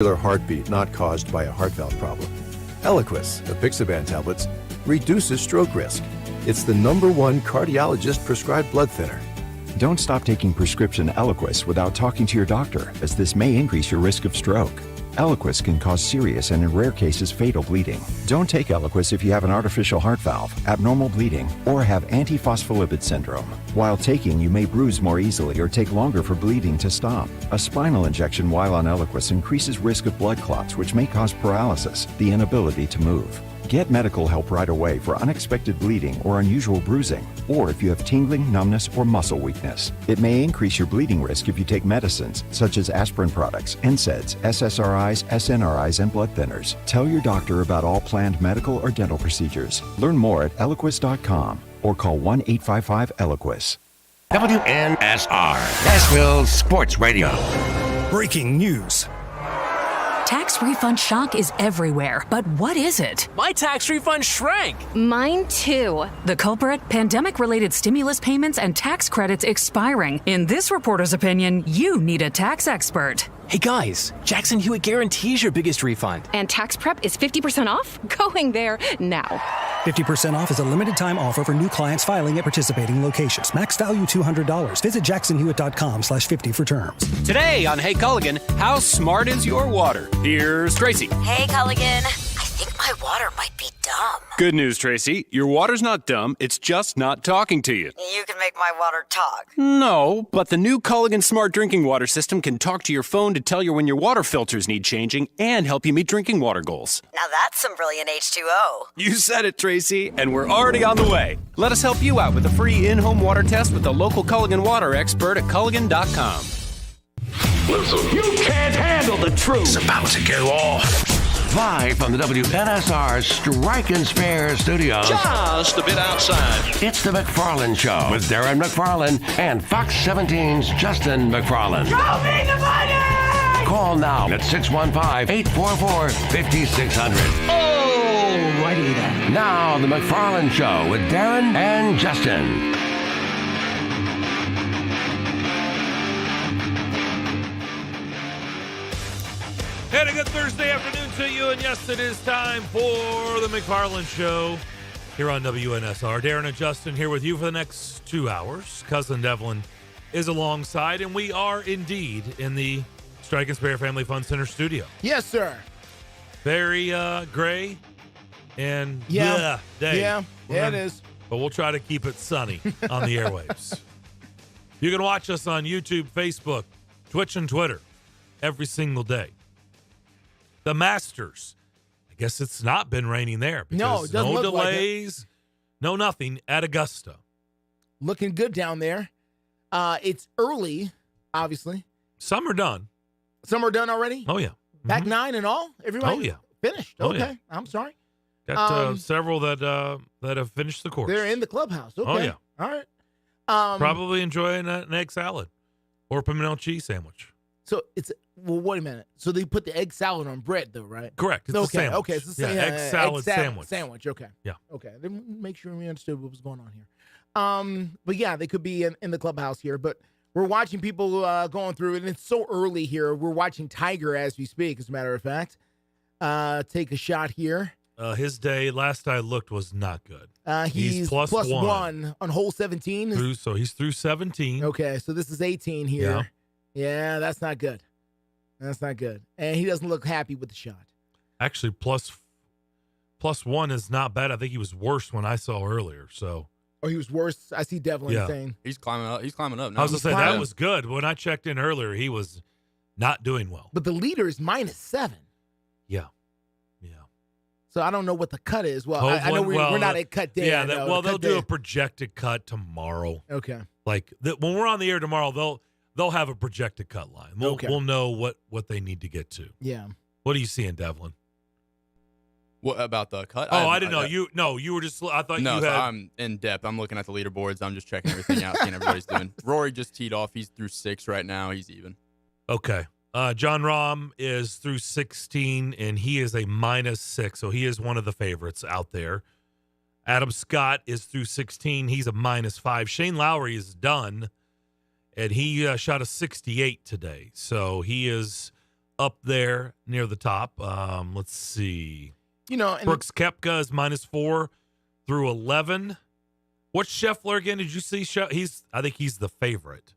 Heartbeat not caused by a heart valve problem. Eliquis, apixaban tablets, reduces stroke risk. It's the #1 cardiologist-prescribed blood thinner. Don't stop taking prescription Eliquis without talking to your doctor, as this may increase your risk of stroke. Eliquis can cause serious and in rare cases fatal bleeding. Don't take Eliquis if you have an artificial heart valve, abnormal bleeding, or have antiphospholipid syndrome. While taking, you may bruise more easily or take longer for bleeding to stop. A spinal injection while on Eliquis increases risk of blood clots, which may cause paralysis, the inability to move. Get medical help right away for unexpected bleeding or unusual bruising, or if you have tingling, numbness, or muscle weakness. It may increase your bleeding risk if you take medicines such as aspirin products, NSAIDs, SSRIs, SNRIs, and blood thinners. Tell your doctor about all planned medical or dental procedures. Learn more at Eliquis.com or call 1-855-ELIQUIS. WNSR, Nashville Sports Radio. Breaking news. Tax refund shock is everywhere, but what is it? My tax refund shrank. Mine too. The culprit? Pandemic-related stimulus payments and tax credits expiring. In this reporter's opinion, you need a tax expert. Hey guys, Jackson Hewitt guarantees your biggest refund. And tax prep is 50% off? Going there now. 50% off is a limited-time offer for new clients filing at participating locations. Max value $200. Visit jacksonhewitt.com/50 for terms. Today on Hey Culligan, how smart is your water? Here's Tracy. Hey Culligan, I think my water might be dumb. Good news, Tracy. Your water's not dumb. It's just not talking to you. You can make my water talk. No, but the new Culligan Smart Drinking Water System can talk to your phone to tell you when your water filters need changing and help you meet drinking water goals. Now that's some brilliant H2O. You said it, Tracy, and we're already on the way. Let us help you out with a free in-home water test with the local Culligan water expert at Culligan.com. Listen, you can't handle the truth. It's about to go off. Live from the WNSR Strike and Spare Studios. Just a bit outside. It's the McFarland Show with Darren McFarland and Fox 17's Justin McFarland. Show me the money! Call now at 615-844-5600. Oh, righty then. Now, the McFarland Show with Darren and Justin. And a good Thursday afternoon to you, and yes, it is time for the McFarland Show here on WNSR. Darren and Justin here with you for the next 2 hours. Cousin Devlin is alongside, and we are indeed in the Strike and Spare Family Fun Center studio. Yes, sir. Very gray and day. Yeah, it is. But we'll try to keep it sunny on the airwaves. You can watch us on YouTube, Facebook, Twitch, and Twitter every single day. The Masters. I guess it's not been raining there. No, it doesn't no look delays, no nothing at Augusta. Looking good down there. It's early, obviously. Some are done. Some are done already? Oh, yeah. Back nine and all? Everybody? Oh, yeah. Finished? Oh, Okay. yeah. I'm sorry. Got several that have finished the course. They're in the clubhouse. Okay. Oh, yeah. All right. Probably enjoying an egg salad or pimento cheese sandwich. So it's, well, wait a minute. So they put the egg salad on bread, though, right? Correct. It's okay. a sandwich. Okay. It's the same. egg salad sandwich. Sandwich. Okay. Yeah. Okay. Then make sure we understood what was going on here. But yeah, they could be in the clubhouse here, but we're watching people going through it, and it's so early here. We're watching Tiger as we speak, as a matter of fact. Take a shot here. His day, last I looked, was not good. He's plus one on hole 17. So he's through 17. Okay, so this is 18 here. Yeah, that's not good. That's not good. And he doesn't look happy with the shot. Actually, plus one is not bad. I think he was worse when I saw earlier. So. Oh, he was worse. I see Devlin saying he's climbing up. He's climbing up now. I was gonna say that was good. When I checked in earlier, he was not doing well. But the leader is -7. Yeah. So I don't know what the cut is. Well, I know we're not at cut day. Yeah. They'll do a projected cut tomorrow. Okay. Like when we're on the air tomorrow, they'll have a projected cut line. We'll know what they need to get to. Yeah. What are you seeing, Devlin? What about the cut? Oh, I didn't know. You were just. I thought you had. No, I'm in depth. I'm looking at the leaderboards. I'm just checking everything out, seeing everybody's doing. Rory just teed off. He's through 6 right now. He's even. Okay. John Rahm is through 16, and he is a -6, so he is one of the favorites out there. Adam Scott is through 16. He's a -5. Shane Lowry is done, and he shot a 68 today, so he is up there near the top. Let's see. And Brooks Koepka is -4 through 11. What's Scheffler again? Did you see? I think he's the favorite.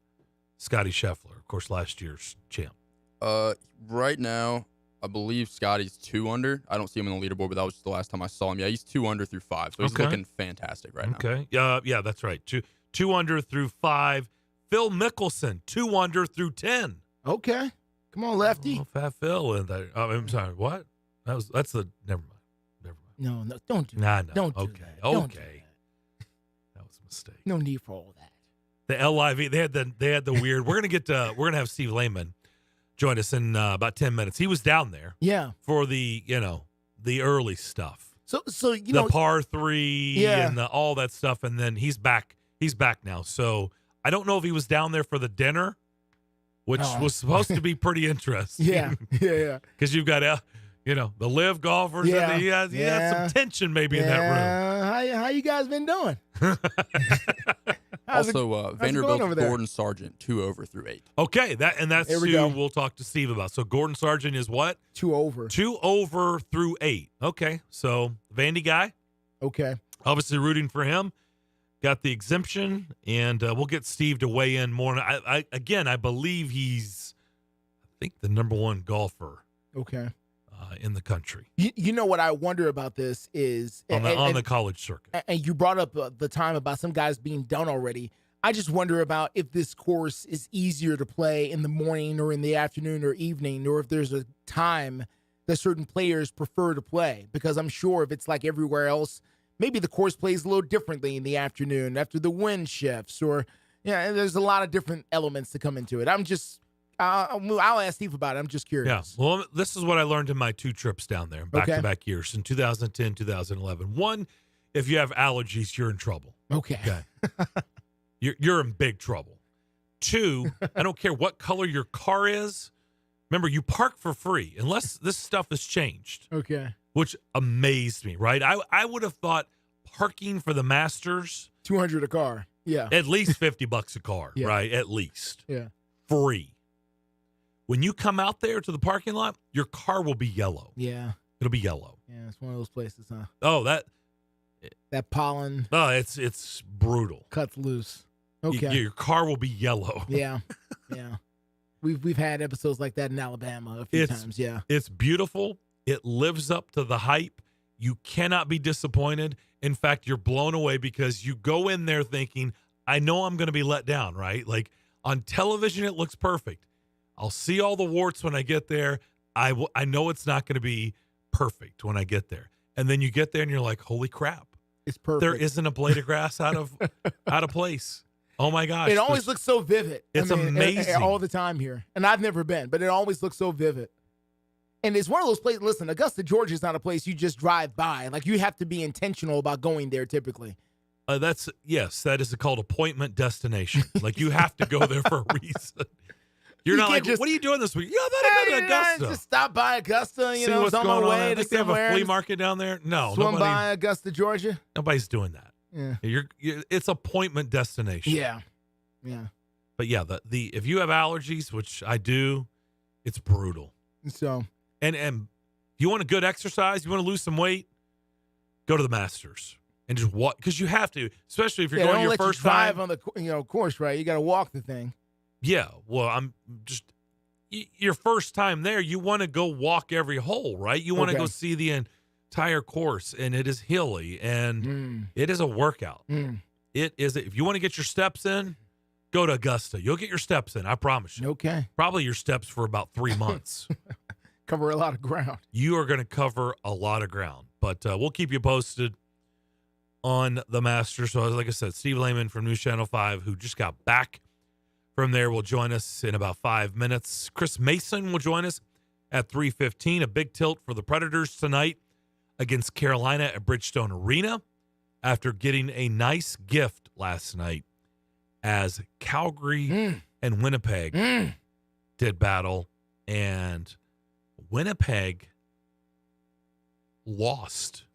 Scotty Scheffler, of course, last year's champ. Right now, I believe Scotty's 2 under. I don't see him on the leaderboard, but that was just the last time I saw him. Yeah, he's 2 under through 5, so he's looking fantastic right now. Okay. Yeah, that's right. Two under through 5. Phil Mickelson, 2 under through 10. Okay. Come on, Lefty. Oh, Fat Phil. I'm sorry. What? Never mind. No, don't do that. Nah, don't do okay. that. Don't do Okay. That was a mistake. No need for all that. The LIV, they had the weird. We're gonna have Steve Lehman join us in about 10 minutes. He was down there. Yeah. For the early stuff. So the par 3 and all that stuff, and then he's back. He's back now. So I don't know if he was down there for the dinner, which was supposed to be pretty interesting. Yeah. Because you've got the live golfers. Yeah. And he had some tension maybe in that room. How you guys been doing? Vanderbilt Gordon Sargent 2 over through 8. Okay, that's who we'll talk to Steve about. So Gordon Sargent is what? 2 over. 2 over through 8. Okay, so Vandy guy. Okay. Obviously rooting for him. Got the exemption, and we'll get Steve to weigh in more. I believe he's, the number 1 golfer. Okay. In the country. You know what I wonder about this is on the college circuit. And you brought up the time about some guys being done already. I just wonder about if this course is easier to play in the morning or in the afternoon or evening, or if there's a time that certain players prefer to play. Because I'm sure if it's like everywhere else, maybe the course plays a little differently in the afternoon after the wind shifts, or there's a lot of different elements to come into it. I'm just I'll ask Steve about it. I'm just curious. Yeah. Well, this is what I learned in my 2 trips down there, back-to-back years, in 2010, 2011. 1, if you have allergies, you're in trouble. Okay. You're in big trouble. 2, I don't care what color your car is. Remember, you park for free unless this stuff has changed. Okay. Which amazed me, right? I would have thought parking for the Masters, $200 a car. Yeah. At least $50 a car, yeah. Right? At least. Yeah. Free. When you come out there to the parking lot, your car will be yellow. Yeah. It'll be yellow. Yeah, it's one of those places, huh? Oh, that pollen. Oh, it's brutal. Cuts loose. Okay. Your car will be yellow. Yeah. Yeah. We've had episodes like that in Alabama a few times. Yeah. It's beautiful. It lives up to the hype. You cannot be disappointed. In fact, you're blown away because you go in there thinking, I know I'm going to be let down, right? Like on television, it looks perfect. I'll see all the warts when I get there. I know it's not going to be perfect when I get there. And then you get there and you're like, holy crap. It's perfect. There isn't a blade of grass out of place. Oh my gosh. It always looks so vivid. It's amazing. All the time here. And I've never been, but it always looks so vivid. And it's one of those places, listen, Augusta, Georgia is not a place you just drive by. Like you have to be intentional about going there typically. That is called appointment destination. Like you have to go there for a reason. You're not like, what are you doing this week? Yeah, I better go to Augusta. Just stop by Augusta, See what's on going my way on. to they have somewhere. A flea market down there? No. Swim by Augusta, Georgia? Nobody's doing that. Yeah. It's appointment destination. Yeah. Yeah. But yeah, the if you have allergies, which I do, it's brutal. So and if you want a good exercise, you want to lose some weight, go to the Masters. And just walk, because you have to, especially if you're going your first drive time on the course, right? You got to walk the thing. Yeah, well, I'm just your first time there. You want to go walk every hole, right? You want to go see the entire course, and it is hilly, and it is a workout. It is. If you want to get your steps in, go to Augusta. You'll get your steps in. I promise you. Okay. Probably your steps for about 3 months. Cover a lot of ground. You are going to cover a lot of ground, but we'll keep you posted on the Masters. So, like I said, Steve Lehman from News Channel 5, who just got back from there, will join us in about 5 minutes. Chris Mason will join us at 3:15. A big tilt for the Predators tonight against Carolina at Bridgestone Arena after getting a nice gift last night as Calgary and Winnipeg did battle, and Winnipeg lost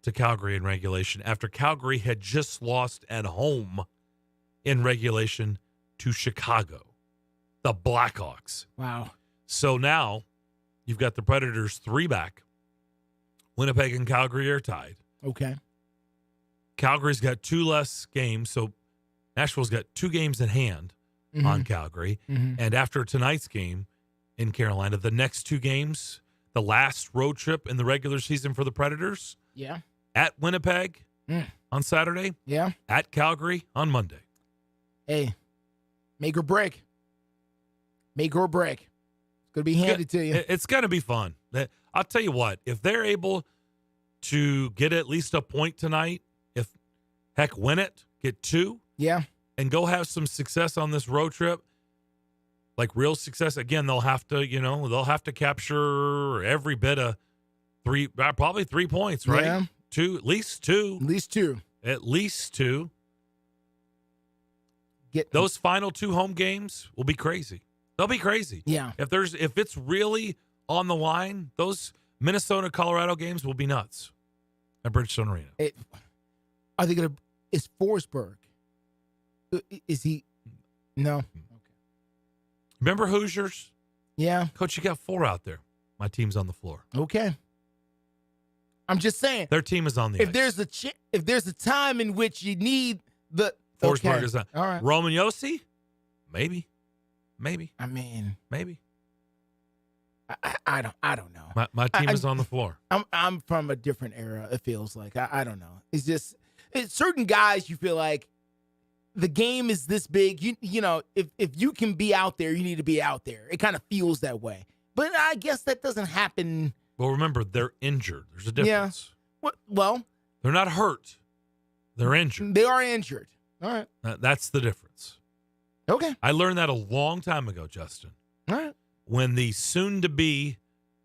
to Calgary in regulation after Calgary had just lost at home in regulation to Chicago, the Blackhawks. Wow. So now you've got the Predators 3 back. Winnipeg and Calgary are tied. Okay. Calgary's got 2 less games, so Nashville's got 2 games in hand on Calgary. And after tonight's game in Carolina, the next 2 games, the last road trip in the regular season for the Predators. Yeah. At Winnipeg on Saturday. Yeah. At Calgary on Monday. Hey, make or break. Make or break. It's going to be handed to you. It's going to be fun. I'll tell you what, if they're able to get at least a point tonight, if heck win it, get 2. Yeah. And go have some success on this road trip, like real success. Again, they'll have to capture every bit of 3, probably 3 points, right? Yeah. 2, at least 2. At least 2. At least 2. Get those final 2 home games will be crazy. They'll be crazy. Yeah. If it's really on the line, those Minnesota Colorado games will be nuts at Bridgestone Arena. Are they going to? Is Forsberg? Is he? No. Okay. Remember Hoosiers? Yeah. Coach, you got 4 out there. My team's on the floor. Okay. I'm just saying. Their team is on the ice. If there's a time in which you need the Forsberg is on. All right. Roman Josi? Maybe. I mean, maybe. I don't know. My team is on the floor. I'm from a different era. It feels like I don't know. It's certain guys you feel like the game is this big. You know if you can be out there, you need to be out there. It kind of feels that way. But I guess that doesn't happen. Well, remember they're injured. There's a difference. Yeah. Well, they're not hurt. They're injured. They are injured. All right. That's the difference. Okay. I learned that a long time ago, Justin. All right. When the soon-to-be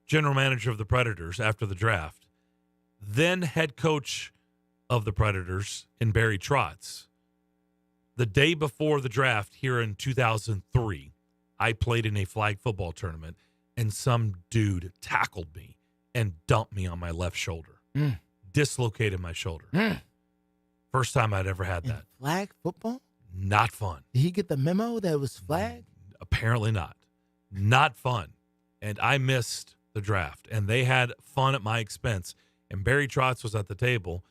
general manager of the Predators after the draft, then head coach of the Predators in Barry Trotz, the day before the draft here in 2003, I played in a flag football tournament, and some dude tackled me and dumped me on my left shoulder. Dislocated my shoulder. First time I'd ever had that. Flag football? Not fun. Did he get the memo that it was flag? Apparently not. Not fun. And I missed the draft. And they had fun at my expense. And Barry Trotz was at the table.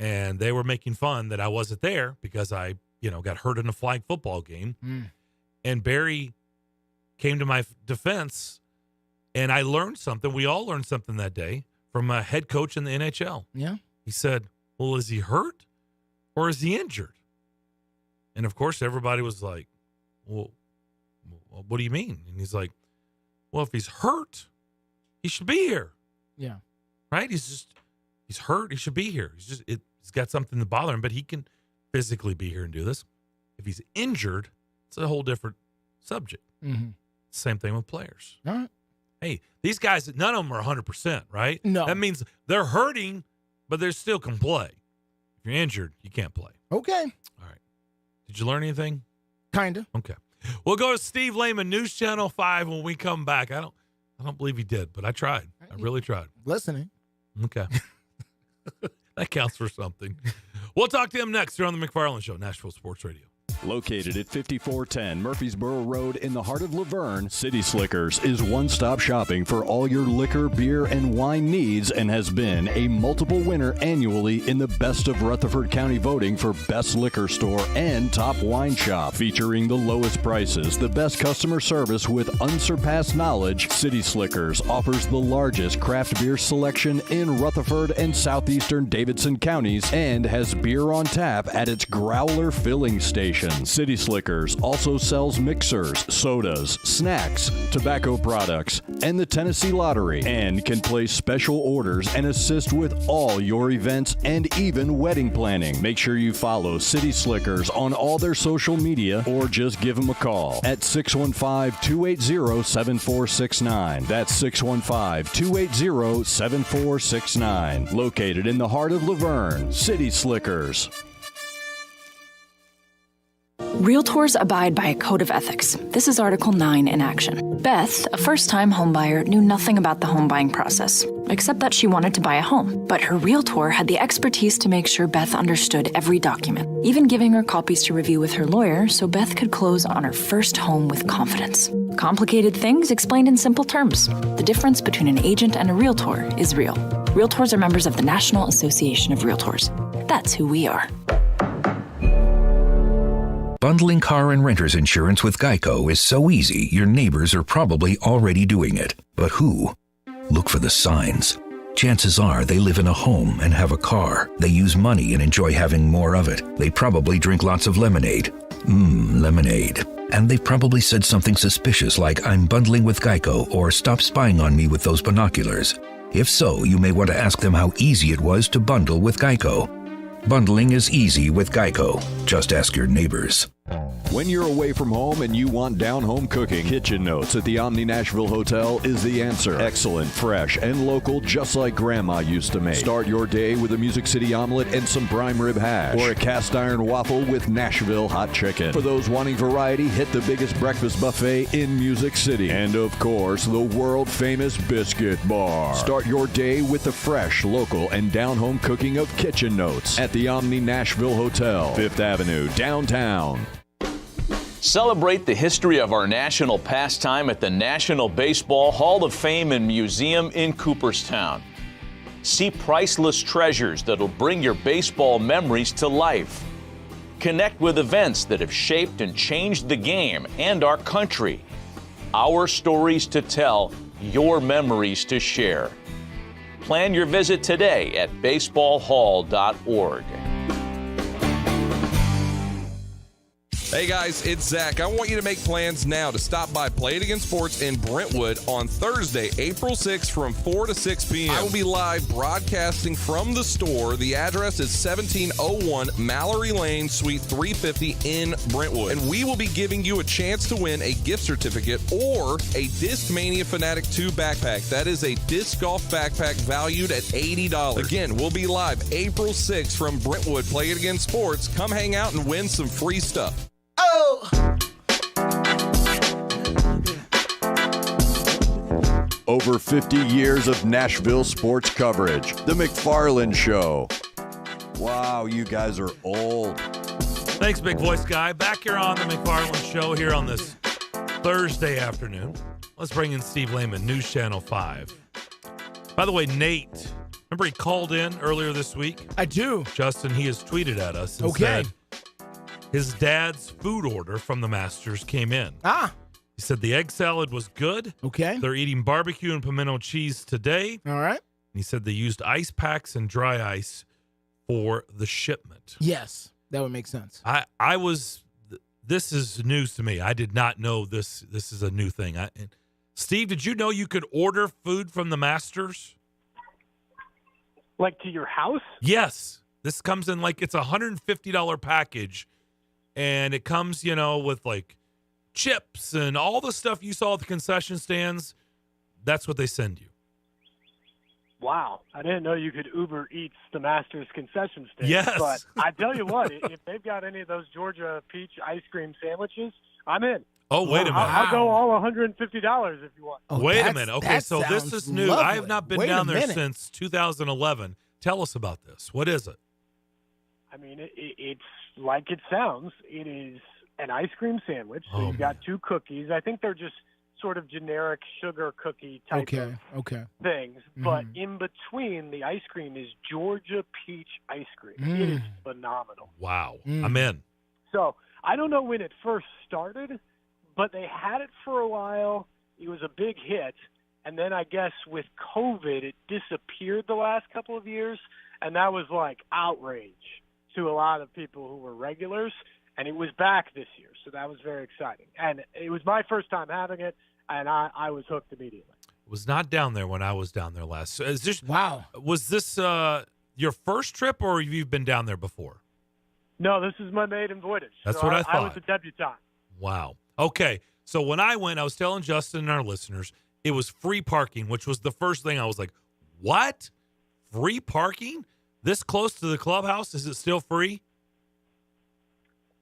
And they were making fun that I wasn't there because I, got hurt in a flag football game. And Barry came to my defense. And I learned something. We all learned something that day from a head coach in the NHL. Yeah. He said, well, is he hurt or is he injured? And, of course, everybody was like, well, what do you mean? And he's like, well, if he's hurt, he should be here. Yeah. Right? He's hurt. He should be here. He's got something to bother him, but he can physically be here and do this. If he's injured, it's a whole different subject. Same thing with players. All right. Hey, these guys, none of them are 100%, right? No. That means they're hurting, but they still can play. If you're injured, you can't play. Okay. All right. Did you learn anything? Kind of. Okay. We'll go to Steve Lehman, News Channel 5 when we come back. I don't believe he did, but I tried. I really tried. Listening. Okay. That counts for something. We'll talk to him next here on the McFarland Show, Nashville Sports Radio. Located at 5410 Murfreesboro Road in the heart of Laverne, City Slickers is one-stop shopping for all your liquor, beer, and wine needs and has been a multiple winner annually in the Best of Rutherford County voting for Best Liquor Store and Top Wine Shop. Featuring the lowest prices, the best customer service with unsurpassed knowledge, City Slickers offers the largest craft beer selection in Rutherford and southeastern Davidson counties and has beer on tap at its Growler filling station. City Slickers also sells mixers, sodas, snacks, tobacco products, and the Tennessee Lottery, and can place special orders and assist with all your events and even wedding planning. Make sure you follow City Slickers on all their social media or just give them a call at 615-280-7469. That's 615-280-7469. Located in the heart of Laverne, City Slickers. Realtors abide by a code of ethics. This is Article 9 in action. Beth, a first-time homebuyer, knew nothing about the home buying process, except that she wanted to buy a home. But her realtor had the expertise to make sure Beth understood every document, even giving her copies to review with her lawyer so Beth could close on her first home with confidence. Complicated things explained in simple terms. The difference between an agent and a realtor is real. Realtors are members of the National Association of Realtors. That's who we are. Bundling car and renter's insurance with Geico is so easy, your neighbors are probably already doing it. But who? Look for the signs. Chances are they live in a home and have a car. They use money and enjoy having more of it. They probably drink lots of lemonade. Lemonade. And they've probably said something suspicious like, I'm bundling with Geico, or stop spying on me with those binoculars. If so, you may want to ask them how easy it was to bundle with Geico. Bundling is easy with Geico. Just ask your neighbors. When you're away from home and you want down-home cooking, Kitchen Notes at the Omni Nashville Hotel is the answer. Excellent, fresh, and local, just like Grandma used to make. Start your day with a Music City omelet and some prime rib hash, or a cast iron waffle with Nashville hot chicken. For those wanting variety, hit the biggest breakfast buffet in Music City. And of course, the world-famous Biscuit Bar. Start your day with the fresh, local, and down-home cooking of Kitchen Notes at the Omni Nashville Hotel, 5th Avenue, downtown. Celebrate the history of our national pastime at the National Baseball Hall of Fame and Museum in Cooperstown. See priceless treasures that'll bring your baseball memories to life. Connect with events that have shaped and changed the game and our country. Our stories to tell, your memories to share. Plan your visit today at baseballhall.org. Hey guys, it's Zach. I want you to make plans now to stop by Play It Again Sports in Brentwood on Thursday, April 6th from 4 to 6 p.m. I will be live broadcasting from the store. The address is 1701 Mallory Lane, Suite 350 in Brentwood. And we will be giving you a chance to win a gift certificate or a Discmania Fanatic 2 backpack. That is a disc golf backpack valued at $80. Again, we'll be live April 6th from Brentwood. Play It Again Sports. Come hang out and win some free stuff. Over 50 years of Nashville sports coverage. The McFarland Show. Wow, you guys are old. Thanks, big voice guy. Back here on the McFarland Show here on this Thursday afternoon. Let's bring in Steve Lehman, News Channel 5. By the way, Nate, remember he called in earlier this week? I do. Justin, he has tweeted at us and said his dad's food order from the Masters came in. He said the egg salad was good. Okay. They're eating barbecue and pimento cheese today. All right. He said they used ice packs and dry ice for the shipment. Yes, that would make sense. This is news to me. I did not know this is a new thing. Steve, did you know you could order food from the Masters? Like to your house? Yes. This comes in like it's a $150 package, and it comes, with like chips and all the stuff you saw at the concession stands. That's what they send you. Wow. I didn't know you could Uber Eats the Masters concession stand. Yes. But I tell you what, if they've got any of those Georgia peach ice cream sandwiches, I'm in. Oh, wait a minute. I'll go all $150 if you want. Wait a minute. Okay, so this is new. Lovely. I have not been down there since 2011. Tell us about this. What is it? I mean, it's like it sounds. It is an ice cream sandwich. So you've got two cookies. I think they're just sort of generic sugar cookie type of things. Mm-hmm. But in between, the ice cream is Georgia peach ice cream. It is phenomenal. Wow. I'm in. So I don't know when it first started, but they had it for a while. It was a big hit. And then I guess with COVID, it disappeared the last couple of years. And that was like outrage to a lot of people who were regulars. And it was back this year. So that was very exciting. And it was my first time having it. And I was hooked immediately. Was not down there when I was down there last. So is this, wow. Was this your first trip, or have you been down there before? No, this is my maiden voyage. That's what I thought. I was a debutante. Wow. Okay. So when I went, I was telling Justin and our listeners, it was free parking, which was the first thing I was like, what? Free parking? This close to the clubhouse? Is it still free?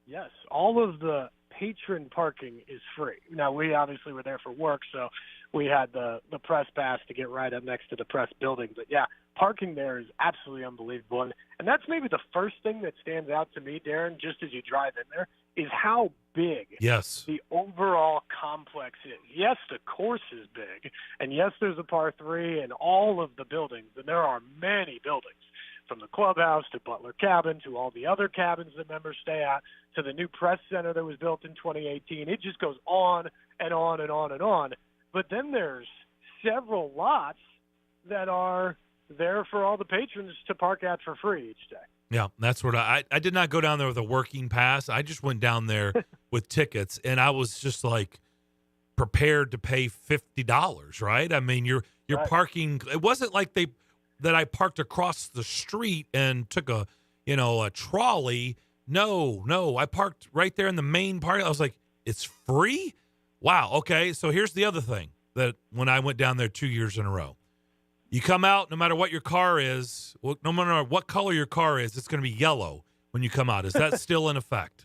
Yes. All of the patron parking is free. Now, we obviously were there for work, so we had the press pass to get right up next to the press building. But, yeah, parking there is absolutely unbelievable. And that's maybe the first thing that stands out to me, Darren, just as you drive in there, is how big the overall complex is. Yes, the course is big, and yes, there's a par 3 and all of the buildings, and there are many buildings, from the clubhouse to Butler Cabin to all the other cabins that members stay at to the new press center that was built in 2018. It just goes on and on and on and on. But then there's several lots that are there for all the patrons to park at for free each day. Yeah, that's what I did not go down there with a working pass. I just went down there with tickets, and I was just like prepared to pay $50, right? I mean, you're right. Parking. It wasn't like that I parked across the street and took a trolley. No, I parked right there in the main park. I was like, it's free? Wow. Okay. So here's the other thing that when I went down there 2 years in a row, you come out, no matter what your car is, no matter what color your car is, it's going to be yellow when you come out. Is that still in effect?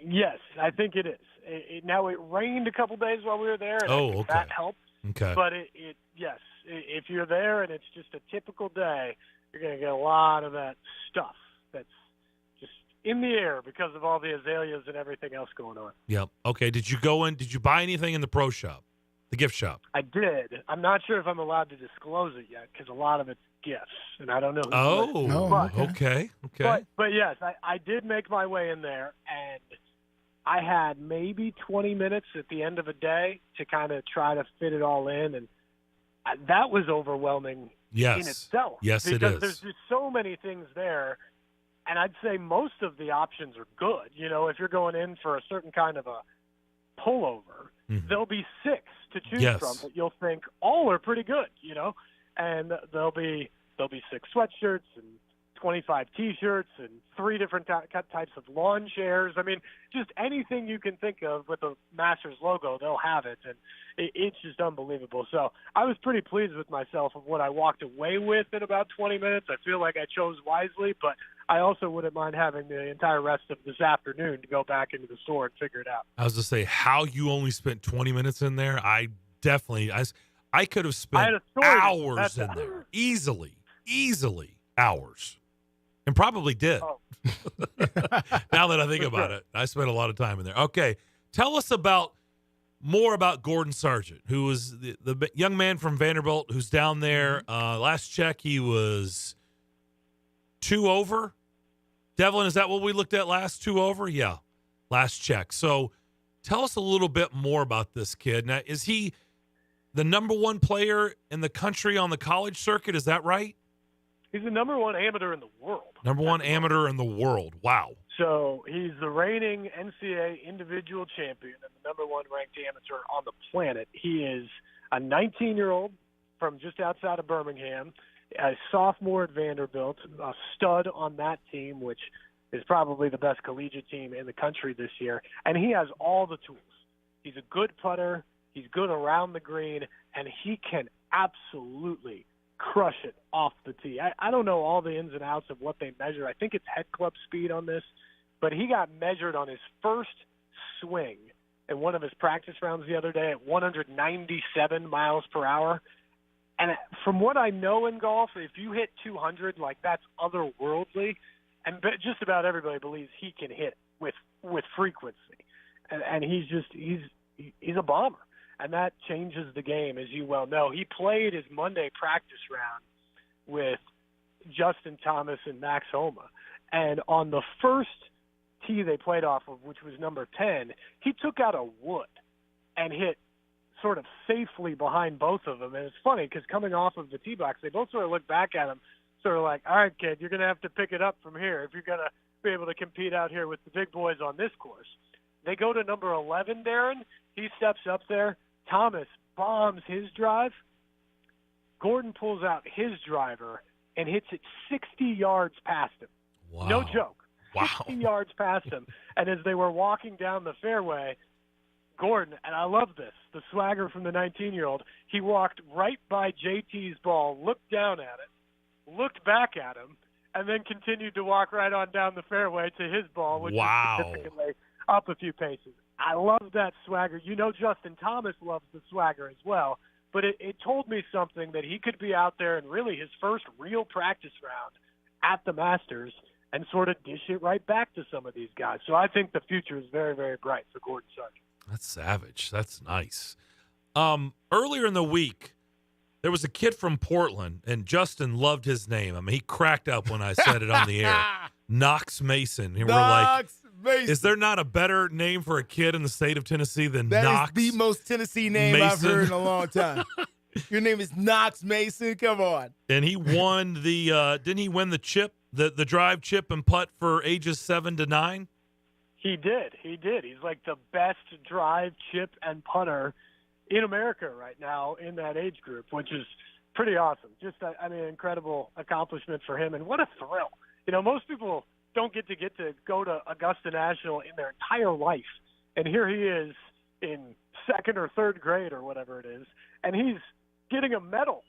Yes, I think it is. Now, it rained a couple days while we were there, and that helped. Okay. But yes, if you're there and it's just a typical day, you're going to get a lot of that stuff that's just in the air because of all the azaleas and everything else going on. Yep. Okay. Did you buy anything in the pro shop, the gift shop? I did. I'm not sure if I'm allowed to disclose it yet because a lot of it's gifts, and I don't know who. Okay. But yes, I did make my way in there, and I had maybe 20 minutes at the end of a day to kind of try to fit it all in, and that was overwhelming in itself. Yes, it is. Because there's just so many things there, and I'd say most of the options are good. You know, if you're going in for a certain kind of a pullover, there'll be 6 to choose from that you'll think all are pretty good, you know, and there'll be 6 sweatshirts and 25 T-shirts and 3 different types of lawn chairs. I mean, just anything you can think of with the Masters logo, they'll have it, and it's just unbelievable. So I was pretty pleased with myself of what I walked away with in about 20 minutes. I feel like I chose wisely, but I also wouldn't mind having the entire rest of this afternoon to go back into the store and figure it out. I was to say, how you only spent 20 minutes in there, I could have spent hours in there. Easily hours. And probably did. Now that I think about it, I spent a lot of time in there. Okay, tell us more about Gordon Sargent, who was the young man from Vanderbilt who's down there. Last check, he was 2 over. Devlin, is that what we looked at last? 2 over? Yeah, last check. So tell us a little bit more about this kid. Now, is he the number 1 player in the country on the college circuit? Is that right? He's the number 1 amateur in the world. Number 1 amateur in the world. Wow. So he's the reigning NCAA individual champion and the number 1 ranked amateur on the planet. He is a 19-year-old from just outside of Birmingham, a sophomore at Vanderbilt, a stud on that team, which is probably the best collegiate team in the country this year. And he has all the tools. He's a good putter. He's good around the green, and he can absolutely crush it off the tee. I don't know all the ins and outs of what they measure. I think it's head club speed on this, but he got measured on his first swing in one of his practice rounds the other day at 197 miles per hour. And from what I know in golf, if you hit 200, like that's otherworldly, and just about everybody believes he can hit with frequency. And he's a bomber. And that changes the game, as you well know. He played his Monday practice round with Justin Thomas and Max Homa. And on the first tee they played off of, which was number 10, he took out a wood and hit sort of safely behind both of them. And it's funny because coming off of the tee box, they both sort of looked back at him, sort of like, all right, kid, you're going to have to pick it up from here if you're going to be able to compete out here with the big boys on this course. They go to number 11, Darren. He steps up there. Thomas bombs his drive. Gordon pulls out his driver and hits it 60 yards past him. Wow. No joke. Wow. 60 yards past him. And as they were walking down the fairway, Gordon, and I love this, the swagger from the 19-year-old, he walked right by JT's ball, looked down at it, looked back at him, and then continued to walk right on down the fairway to his ball, which was significantly up a few paces. I love that swagger. You know Justin Thomas loves the swagger as well. but it told me something that he could be out there in really his first real practice round at the Masters and sort of dish it right back to some of these guys. So I think the future is very, very bright for Gordon Sargent. That's savage. That's nice. Earlier in the week, there was a kid from Portland, and Justin loved his name. I mean, he cracked up when I said it on the air. Knox Mason. And we're like, Mason. Is there not a better name for a kid in the state of Tennessee than Knox? Knox? That is the most Tennessee name Mason. I've heard in a long time. Your name is Knox Mason? Come on. And he won the didn't he win the chip, the drive, chip, and putt for ages 7 to 9? He did. He's like the best drive, chip, and putter in America right now in that age group, which is pretty awesome. Just, incredible accomplishment for him. And what a thrill. You know, most people don't get to go to Augusta National in their entire life. And here he is in second or third grade or whatever it is, and he's getting a medal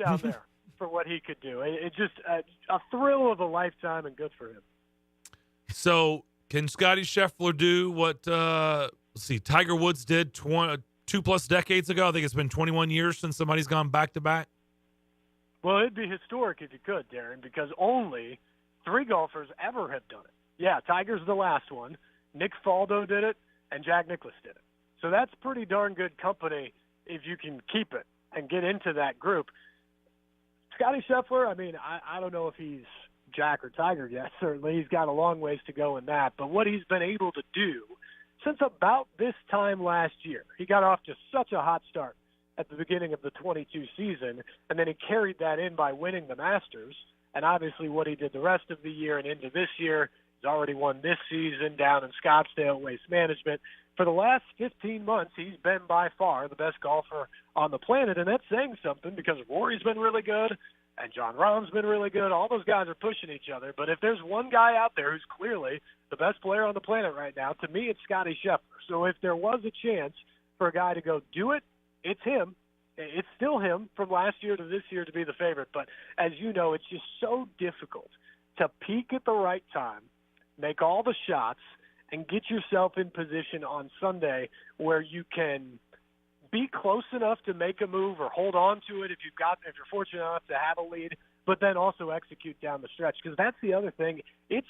down there for what he could do. It's just a thrill of a lifetime, and good for him. So can Scotty Scheffler do what, Tiger Woods did 2+ decades ago? I think it's been 21 years since somebody's gone back-to-back. Well, it'd be historic if you could, Darren, because only 3 golfers ever have done it. Yeah, Tiger's the last one. Nick Faldo did it, and Jack Nicklaus did it. So that's pretty darn good company if you can keep it and get into that group. Scotty Scheffler, I don't know if he's Jack or Tiger yet. Certainly he's got a long ways to go in that. But what he's been able to do since about this time last year, he got off to such a hot start at the beginning of the 22 season, and then he carried that in by winning the Masters. And obviously what he did the rest of the year and into this year, he's already won this season down in Scottsdale Waste Management. For the last 15 months, he's been by far the best golfer on the planet, and that's saying something because Rory's been really good and Jon Rahm's been really good. All those guys are pushing each other. But if there's one guy out there who's clearly the best player on the planet right now, to me it's Scotty Scheffler. So if there was a chance for a guy to go do it, it's him. It's still him from last year to this year to be the favorite. But as you know, it's just so difficult to peak at the right time, make all the shots, and get yourself in position on Sunday where you can be close enough to make a move or hold on to it if you're fortunate enough to have a lead, but then also execute down the stretch. Because that's the other thing. It's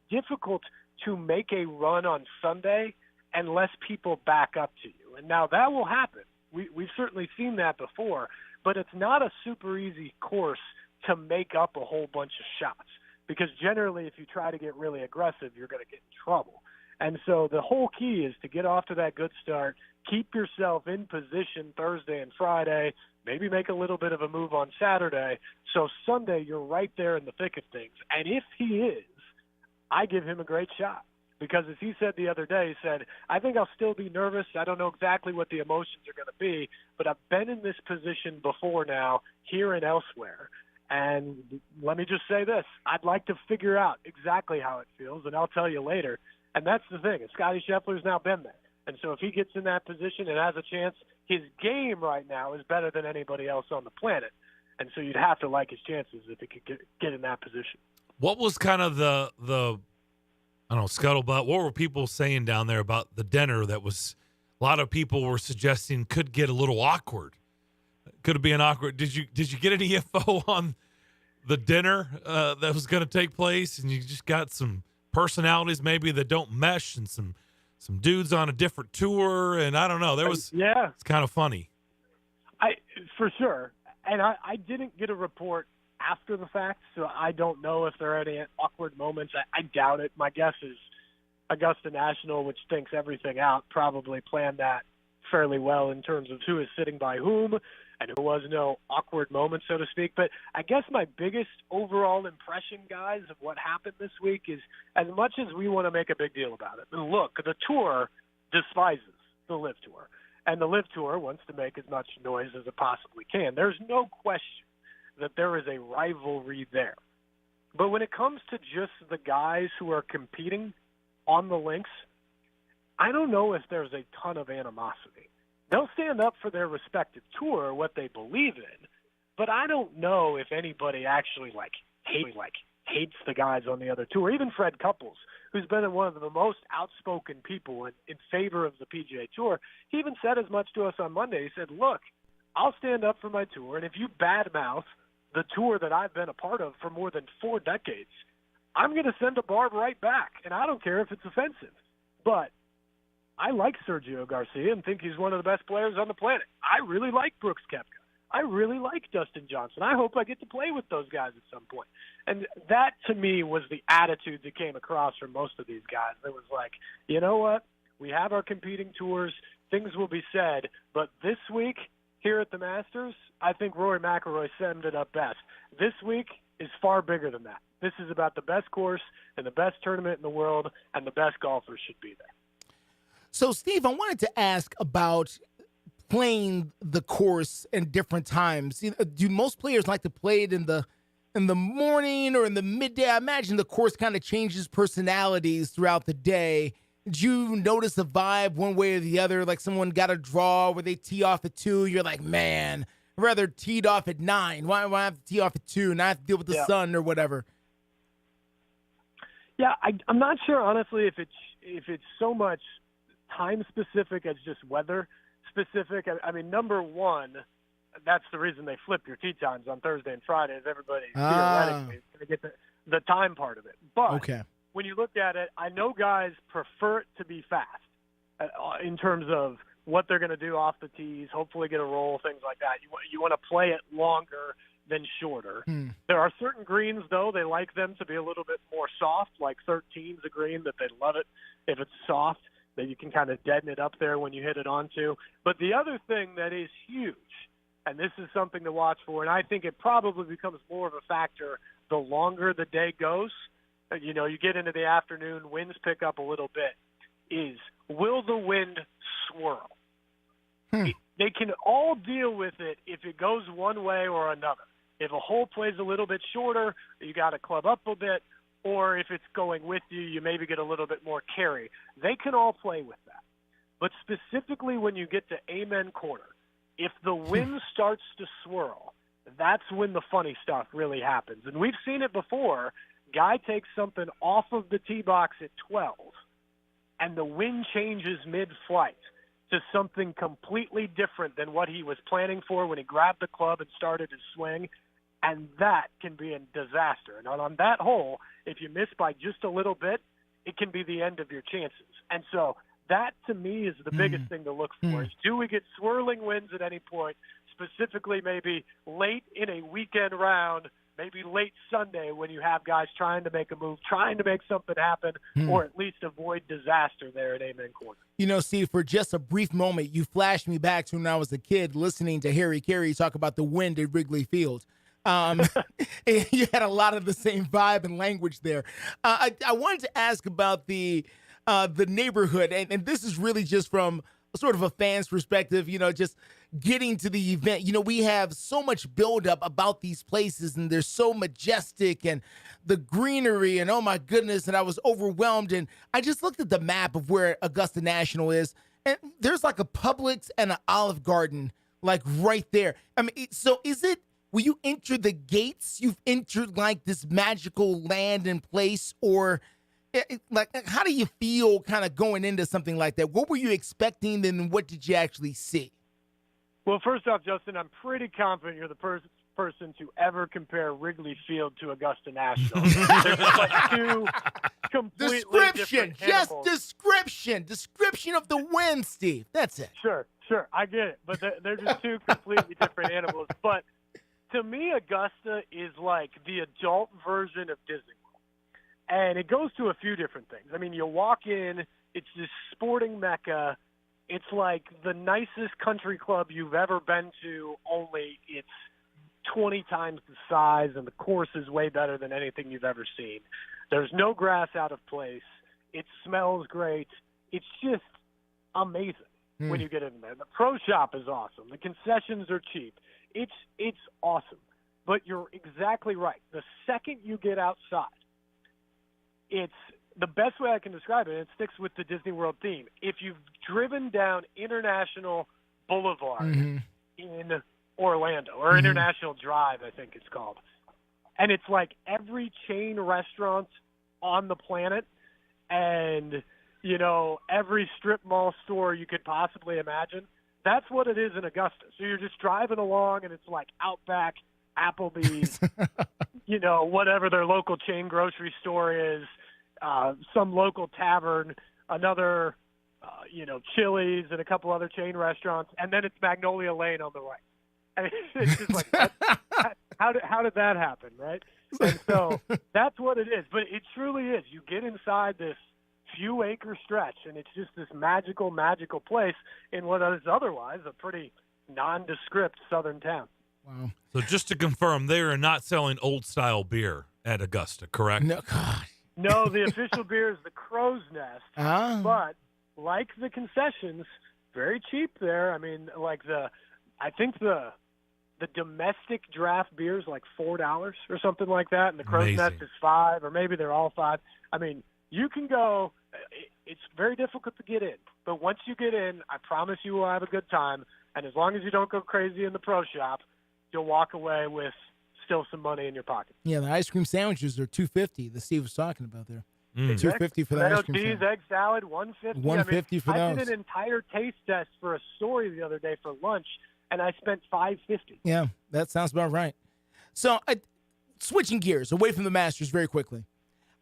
difficult to make a run on Sunday unless people back up to you. And now that will happen. We've certainly seen that before, but it's not a super easy course to make up a whole bunch of shots. Because generally, if you try to get really aggressive, you're going to get in trouble. And so the whole key is to get off to that good start, keep yourself in position Thursday and Friday, maybe make a little bit of a move on Saturday. So Sunday, you're right there in the thick of things. And if he is, I give him a great shot. Because as he said the other day, he said, I think I'll still be nervous. I don't know exactly what the emotions are going to be, but I've been in this position before now, here and elsewhere. And let me just say this. I'd like to figure out exactly how it feels, and I'll tell you later. And that's the thing. Scotty Scheffler's now been there. And so if he gets in that position and has a chance, his game right now is better than anybody else on the planet. And so you'd have to like his chances if he could get in that position. What was kind of the I don't know, scuttlebutt? What were people saying down there about the dinner that was a lot of people were suggesting could get a little awkward? Could it be an awkward? Did you get any info on the dinner that was going to take place? And you just got some personalities maybe that don't mesh and some dudes on a different tour. And I don't know. It's kind of funny. For sure. And I didn't get a report after the fact, so I don't know if there are any awkward moments. I doubt it. My guess is Augusta National, which thinks everything out, probably planned that fairly well in terms of who is sitting by whom, and there was no awkward moment, so to speak. But I guess my biggest overall impression, guys, of what happened this week is as much as we want to make a big deal about it, and look, the tour despises the LIV Tour, and the LIV Tour wants to make as much noise as it possibly can. There's no question that there is a rivalry there. But when it comes to just the guys who are competing on the links, I don't know if there's a ton of animosity. They'll stand up for their respective tour, what they believe in, but I don't know if anybody actually hates the guys on the other tour. Even Fred Couples, who's been one of the most outspoken people in favor of the PGA Tour, he even said as much to us on Monday. He said, look, I'll stand up for my tour, and if you badmouth the tour that I've been a part of for more than 4 decades, I'm going to send a barb right back, and I don't care if it's offensive. But I like Sergio Garcia and think he's one of the best players on the planet. I really like Brooks Koepka. I really like Dustin Johnson. I hope I get to play with those guys at some point. And that, to me, was the attitude that came across from most of these guys. It was like, you know what? We have our competing tours. Things will be said. But this week here at the Masters, I think Rory McIlroy summed it up best. This week is far bigger than that. This is about the best course and the best tournament in the world, and the best golfers should be there. So, Steve, I wanted to ask about playing the course in different times. Do most players like to play it in the morning or in the midday? I imagine the course kind of changes personalities throughout the day. Did you notice a vibe one way or the other? Like someone got a draw where they tee off at 2. You're like, man, I'd rather teed off at 9. Why do I have to tee off at 2 and I have to deal with the sun or whatever? Yeah, I'm not sure, honestly, if it's so much time-specific as just weather-specific. I mean, number one, that's the reason they flip your tee times on Thursday and Friday, is everybody theoretically is going to get the time part of it. But when you look at it, I know guys prefer it to be fast in terms of what they're going to do off the tees, hopefully get a roll, things like that. You want to play it longer than shorter. There are certain greens, though, they like them to be a little bit more soft, like 13's a green that they love it if it's soft, that you can kind of deaden it up there when you hit it onto. But the other thing that is huge, and this is something to watch for, and I think it probably becomes more of a factor the longer the day goes, you get into the afternoon, winds pick up a little bit, is will the wind swirl? They can all deal with it if it goes one way or another. If a hole plays a little bit shorter, you got to club up a bit, or if it's going with you, you maybe get a little bit more carry. They can all play with that. But specifically when you get to Amen Corner, if the wind starts to swirl, that's when the funny stuff really happens. And we've seen it before. Guy takes something off of the tee box at 12, and the wind changes mid-flight to something completely different than what he was planning for when he grabbed the club and started his swing, and that can be a disaster. And on that hole, if you miss by just a little bit, it can be the end of your chances. And so that, to me, is the biggest thing to look for, is do we get swirling winds at any point, specifically maybe late in a weekend round, maybe late Sunday when you have guys trying to make a move, trying to make something happen, or at least avoid disaster there at Amen Corner. Steve, for just a brief moment, you flashed me back to when I was a kid listening to Harry Carey talk about the wind at Wrigley Field. You had a lot of the same vibe and language there. I wanted to ask about the neighborhood, and this is really just from sort of a fan's perspective, just getting to the event. We have so much buildup about these places, and they're so majestic, and the greenery, and oh my goodness, and I was overwhelmed. And I just looked at the map of where Augusta National is, and there's like a Publix and an Olive Garden, like right there. I mean, so is it, will you enter the gates? You've entered like this magical land and place, or like how do you feel kind of going into something like that? What were you expecting, and what did you actually see? Well, first off, Justin, I'm pretty confident you're the person to ever compare Wrigley Field to Augusta National. They're just like two completely different animals. Description of the win, Steve. That's it. Sure, I get it. But they're just two completely different animals. But to me, Augusta is like the adult version of Disney World. And it goes to a few different things. I mean, you walk in, it's this sporting mecca. It's like the nicest country club you've ever been to, only it's 20 times the size, and the course is way better than anything you've ever seen. There's no grass out of place. It smells great. It's just amazing when you get in there. The pro shop is awesome. The concessions are cheap. It's awesome. But you're exactly right. The second you get outside, it's the best way I can describe it, and it sticks with the Disney World theme. If you've driven down International Boulevard in Orlando, or International Drive, I think it's called, and it's like every chain restaurant on the planet and, every strip mall store you could possibly imagine, That's what it is in Augusta. So you're just driving along, and it's like Outback, Applebee's, whatever their local chain grocery store is, some local tavern, another, Chili's and a couple other chain restaurants, and then it's Magnolia Lane on the right. I mean, it's just like, how did that happen, right? And so that's what it is. But it truly is. You get inside this few-acre stretch, and it's just this magical, magical place in what is otherwise a pretty nondescript southern town. Wow. So just to confirm, they are not selling old-style beer at Augusta, correct? No, God. No, the official beer is the Crow's Nest. But like the concessions, very cheap there. I mean, I think the domestic draft beer is like $4 or something like that, and the Crow's Nest is $5, or maybe they're all $5. I mean, you can go. It's very difficult to get in, but once you get in, I promise you will have a good time. And as long as you don't go crazy in the pro shop, you'll walk away with still some money in your pocket. Yeah, the ice cream sandwiches are $2.50 that Steve was talking about there. $2.50 for the ice cream cheese, egg salad, $1.50. $1.50 for those. I did an entire taste test for a story the other day for lunch, and I spent $5.50. Yeah, that sounds about right. So, switching gears away from the Masters very quickly,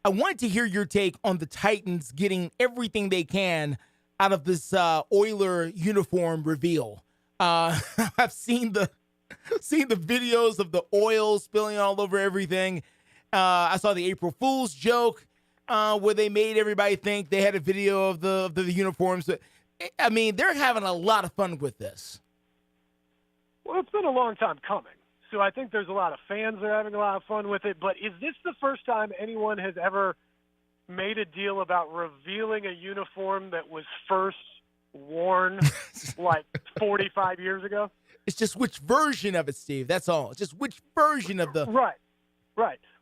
I wanted to hear your take on the Titans getting everything they can out of this Oiler uniform reveal. I've seen the videos of the oil spilling all over everything. I saw the April Fool's joke where they made everybody think they had a video of the uniforms. I mean, they're having a lot of fun with this. Well, it's been a long time coming. So I think there's a lot of fans that are having a lot of fun with it. But is this the first time anyone has ever made a deal about revealing a uniform that was first worn like 45 years ago? It's just which version of it, Steve. That's all. It's just which version of the... Right.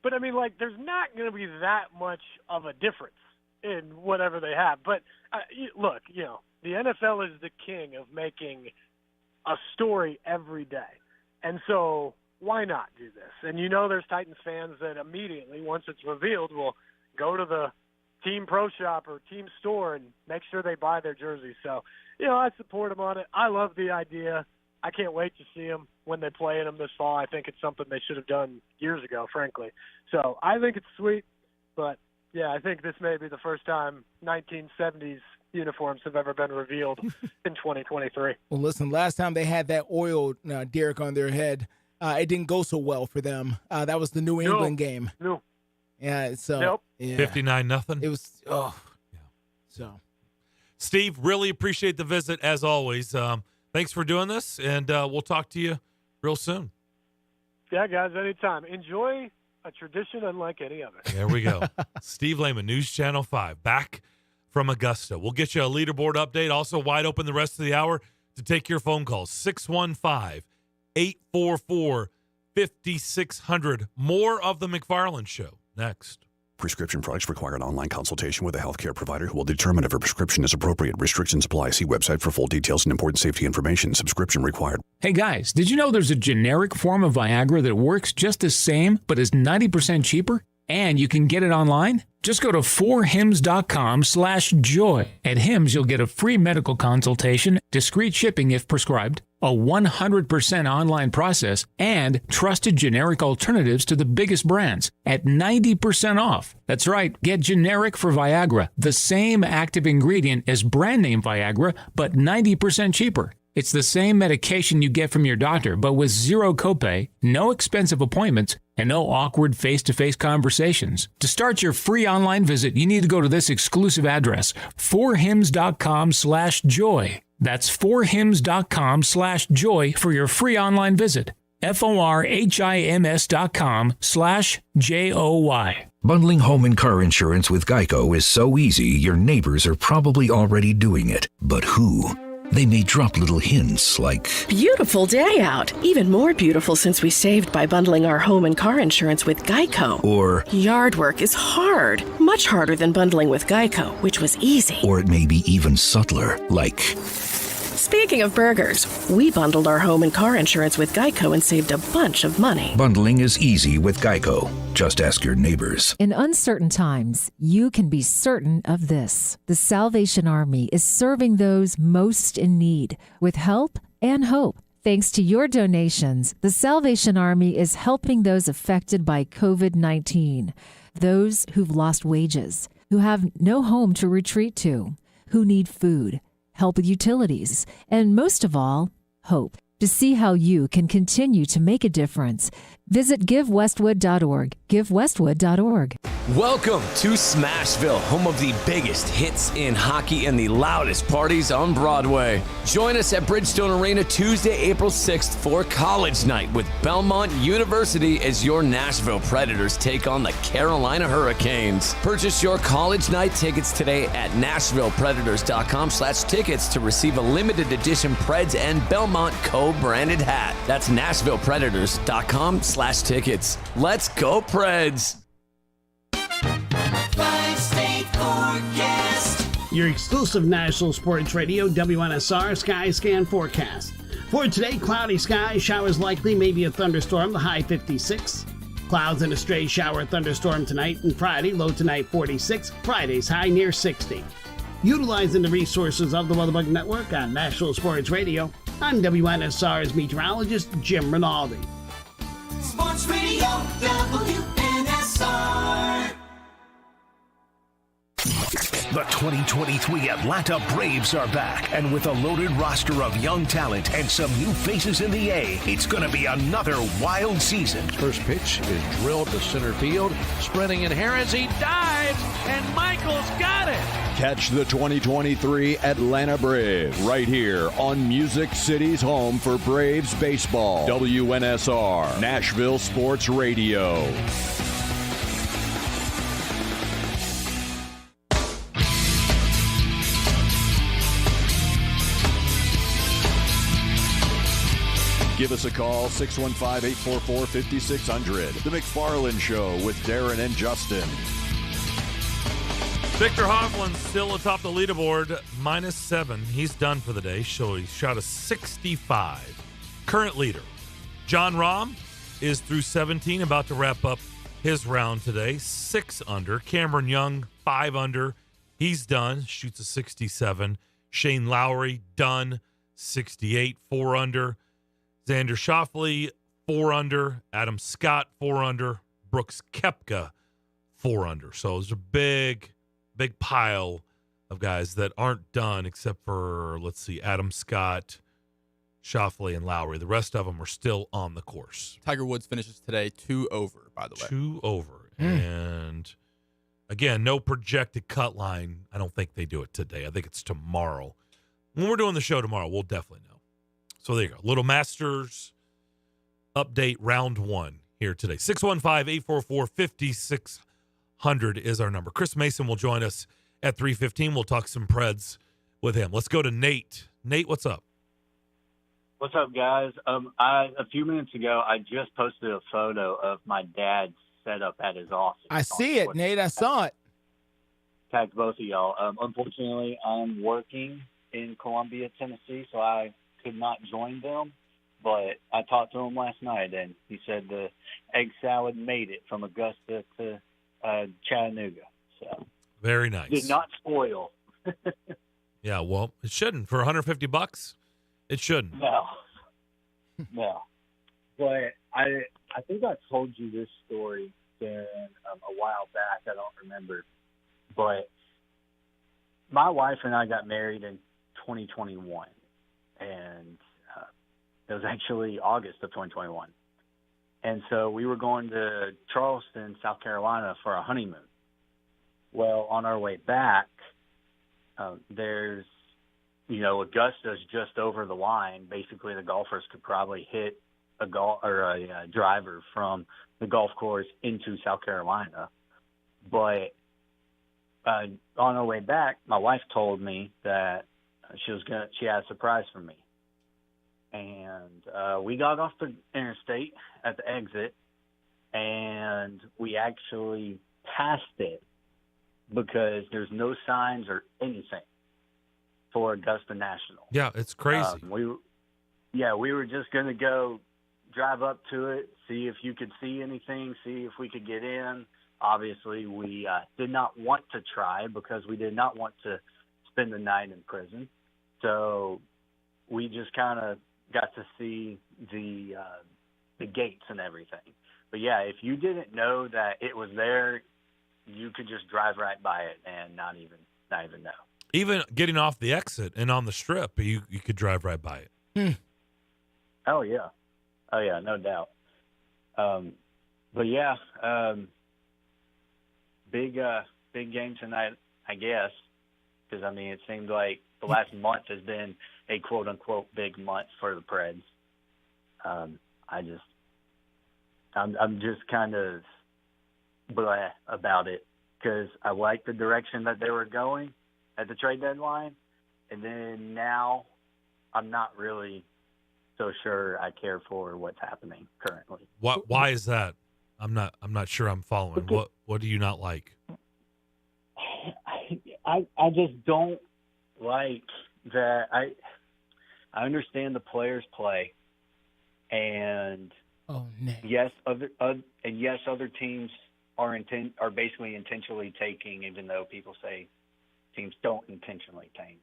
But, I mean, there's not going to be that much of a difference in whatever they have. But, look, the NFL is the king of making a story every day. And so why not do this? And there's Titans fans that immediately, once it's revealed, will go to the team pro shop or team store and make sure they buy their jerseys. So, I support them on it. I love the idea. I can't wait to see them when they play in them this fall. I think it's something they should have done years ago, frankly. So I think it's sweet. But, yeah, I think this may be the first time 1970s uniforms have ever been revealed in 2023. Well, listen, last time they had that oil, Derek, on their head, it didn't go so well for them. That was the New England game. No. Yeah, so. Nope. Yeah. 59-0. It was, yeah. So. Steve, really appreciate the visit, as always. Thanks for doing this, and we'll talk to you real soon. Yeah, guys, anytime. Enjoy a tradition unlike any other. There we go. Steve Lehman, News Channel 5, back from Augusta. We'll get you a leaderboard update, also wide open the rest of the hour to take your phone calls. 615-844-5600. More of the McFarland Show next. Prescription products require an online consultation with a healthcare provider who will determine if a prescription is appropriate. Restrictions apply. See website for full details and important safety information. Subscription required. Hey guys, did you know there's a generic form of Viagra that works just the same but is 90% cheaper? And you can get it online? Just go to 4hims.com/joy. At Hims, you'll get a free medical consultation, discreet shipping if prescribed, a 100% online process, and trusted generic alternatives to the biggest brands at 90% off. That's right, get generic for Viagra, the same active ingredient as brand name Viagra, but 90% cheaper. It's the same medication you get from your doctor, but with zero copay, no expensive appointments, and no awkward face-to-face conversations. To start your free online visit, you need to go to this exclusive address, 4hims.com/joy. That's 4hims.com/joy for your free online visit. FORHIMS.com/JOY. Bundling home and car insurance with Geico is so easy, your neighbors are probably already doing it. But who? They may drop little hints like, beautiful day out. Even more beautiful since we saved by bundling our home and car insurance with Geico. Or, yard work is hard. Much harder than bundling with Geico, which was easy. Or it may be even subtler, like, Speaking of burgers, we bundled our home and car insurance with Geico and saved a bunch of money. Bundling is easy with Geico. Just ask your neighbors. In uncertain times, you can be certain of this. The Salvation Army is serving those most in need with help and hope. Thanks to your donations, the Salvation Army is helping those affected by COVID-19, those who've lost wages, who have no home to retreat to, who need food, help with utilities, and most of all, hope. To see how you can continue to make a difference, visit GiveWestwood.org. GiveWestwood.org. Welcome to Smashville, home of the biggest hits in hockey and the loudest parties on Broadway. Join us at Bridgestone Arena Tuesday, April 6th for College Night with Belmont University as your Nashville Predators take on the Carolina Hurricanes. Purchase your College Night tickets today at NashvillePredators.com/tickets to receive a limited edition Preds and Belmont co-branded hat. That's NashvillePredators.com/tickets. Let's go, Preds! Five-state forecast. Your exclusive National Sports Radio WNSR Sky Scan forecast. For today, cloudy skies, showers likely, maybe a thunderstorm, the high 56. Clouds and a stray shower thunderstorm tonight and Friday, low tonight 46. Friday's high near 60. Utilizing the resources of the Weatherbug Network on National Sports Radio, I'm WNSR's meteorologist, Jim Rinaldi. Sports Radio WNSR. The 2023 Atlanta Braves are back, and with a loaded roster of young talent and some new faces in the A, it's going to be another wild season. First pitch is drilled to center field. Sprinting in Harris, he dives, and Michael's got it. Catch the 2023 Atlanta Braves right here on Music City's home for Braves baseball. WNSR, Nashville Sports Radio. Give us a call, 615-844-5600. The McFarland Show with Darren and Justin. Victor Hovland's still atop the leaderboard, -7. He's done for the day, so he shot a 65. Current leader, John Rahm, is through 17, about to wrap up his round today, 6 under. Cameron Young, 5 under. He's done, shoots a 67. Shane Lowry, done, 68, 4 under. Xander Schauffele, 4 under. Adam Scott, 4 under. Brooks Koepka, 4 under. So there's a big pile of guys that aren't done except for, let's see, Adam Scott, Schauffele, and Lowry. The rest of them are still on the course. Tiger Woods finishes today 2 over, by the way. 2 over. And, again, no projected cut line. I don't think they do it today. I think it's tomorrow. When we're doing the show tomorrow, we'll definitely know. So there you go. Little Masters update round 1 here today. 615-844-5600 is our number. Chris Mason will join us at 3:15. We'll talk some Preds with him. Let's go to Nate. Nate, what's up? What's up, guys? A few minutes ago, I just posted a photo of my dad's setup at his office. I see it, Nate. I saw it. Tagged both of y'all. Unfortunately, I'm working in Columbia, Tennessee, so I could not join them. But I talked to him last night, and he said the egg salad made it from Augusta to Chattanooga. So very nice. Did not spoil. Yeah, well, it shouldn't. For $150, it shouldn't. No. But I think I told you this story, Darren, a while back. I don't remember. But my wife and I got married in 2021. And it was actually August of 2021. And so we were going to Charleston, South Carolina for a honeymoon. Well, on our way back, there's, Augusta's just over the line. Basically, the golfers could probably hit a driver from the golf course into South Carolina. But on our way back, my wife told me that she had a surprise for me. And we got off the interstate at the exit, and we actually passed it because there's no signs or anything. for Augusta National. Yeah, it's crazy. We were just going to go drive up to it, see if you could see anything, see if we could get in. Obviously, we did not want to try because we did not want to spend the night in prison. So we just kind of got to see the gates and everything. But yeah, if you didn't know that it was there, you could just drive right by it and not even know. Even getting off the exit and on the strip, you could drive right by it. Oh yeah, no doubt. But yeah, big game tonight, I guess, because I mean it seemed like the last month has been a quote unquote big month for the Preds. I'm just kind of blah about it because I like the direction that they were going at the trade deadline, and then now I'm not really so sure I care for what's happening currently. Why is that? I'm not sure I'm following. What do you not like? I just don't like that. I understand the players play, and yes, other teams are basically intentionally tanking, even though people say teams don't intentionally tank.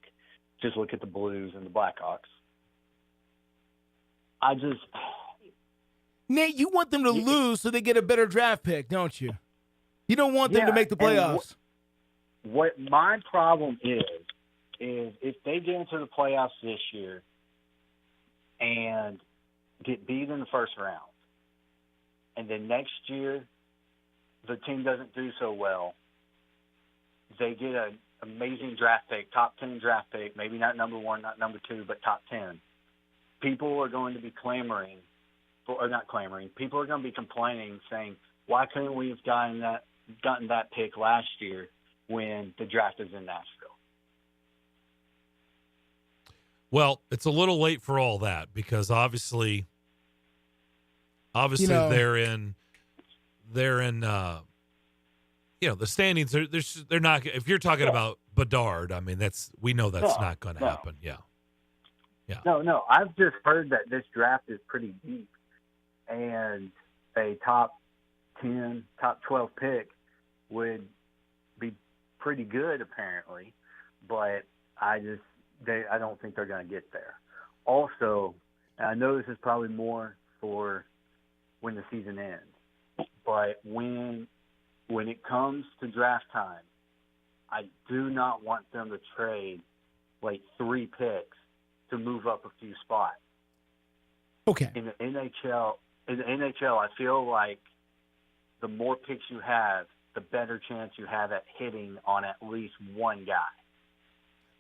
Just look at the Blues and the Blackhawks. Nate, you want them to lose so they get a better draft pick, don't you? You don't want them to make the playoffs. What my problem is if they get into the playoffs this year and get beat in the first round, and then next year the team doesn't do so well, they get an amazing draft pick, top 10 draft pick, maybe not number 1, not number 2, but top 10. People are going to be people are going to be complaining, saying, why couldn't we have gotten that pick last year when the draft is in Nashville? Well, it's a little late for all that because obviously they're in the standings. They're not. If you're talking about Bedard, I mean we know that's not going to happen. Yeah. No. I've just heard that this draft is pretty deep, and a top 10, top 12 pick would be pretty good apparently, but I don't think they're going to get there. Also, and I know this is probably more for when the season ends, but when it comes to draft time, I do not want them to trade like 3 picks to move up a few spots. Okay. In the NHL, I feel like the more picks you have, the better chance you have at hitting on at least one guy.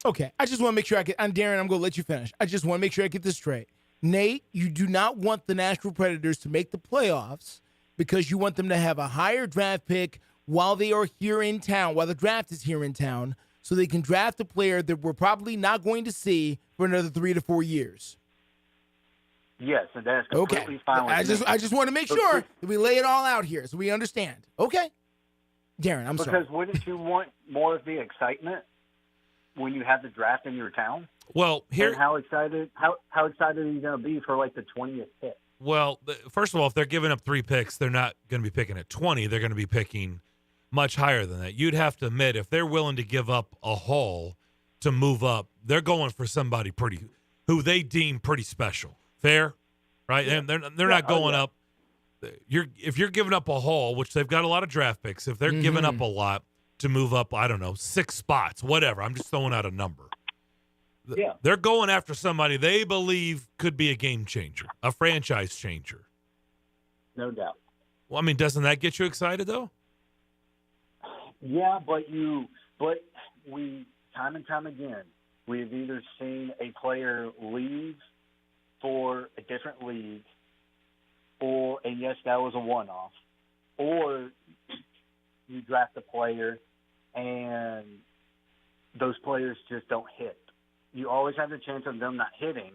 Okay, I just want to make sure and Darren, I'm going to let you finish. I just want to make sure I get this straight. Nate, you do not want the Nashville Predators to make the playoffs because you want them to have a higher draft pick while they are here in town, while the draft is here in town, so they can draft a player that we're probably not going to see for another 3 to 4 years. Yes, and that's completely fine with me. I just want to make sure that we lay it all out here so we understand. Okay? Darren, I'm sorry. Because wouldn't you want more of the excitement when you have the draft in your town? Well, here, and how excited are you going to be for like the 20th pick? Well, first of all, if they're giving up 3 picks, they're not going to be picking at 20. They're going to be picking much higher than that. You'd have to admit, if they're willing to give up a haul to move up, they're going for somebody who they deem pretty special. Fair, right? Yeah. And they're not going up. If you're giving up a haul, which they've got a lot of draft picks, if they're giving up a lot to move up, I don't know, 6 spots, whatever. I'm just throwing out a number. Yeah. They're going after somebody they believe could be a game changer, a franchise changer. No doubt. Well, I mean, doesn't that get you excited though? Yeah, but we time and time again, we've either seen a player leave for a different league, and yes, that was a one-off, or you draft a player and those players just don't hit. You always have the chance of them not hitting.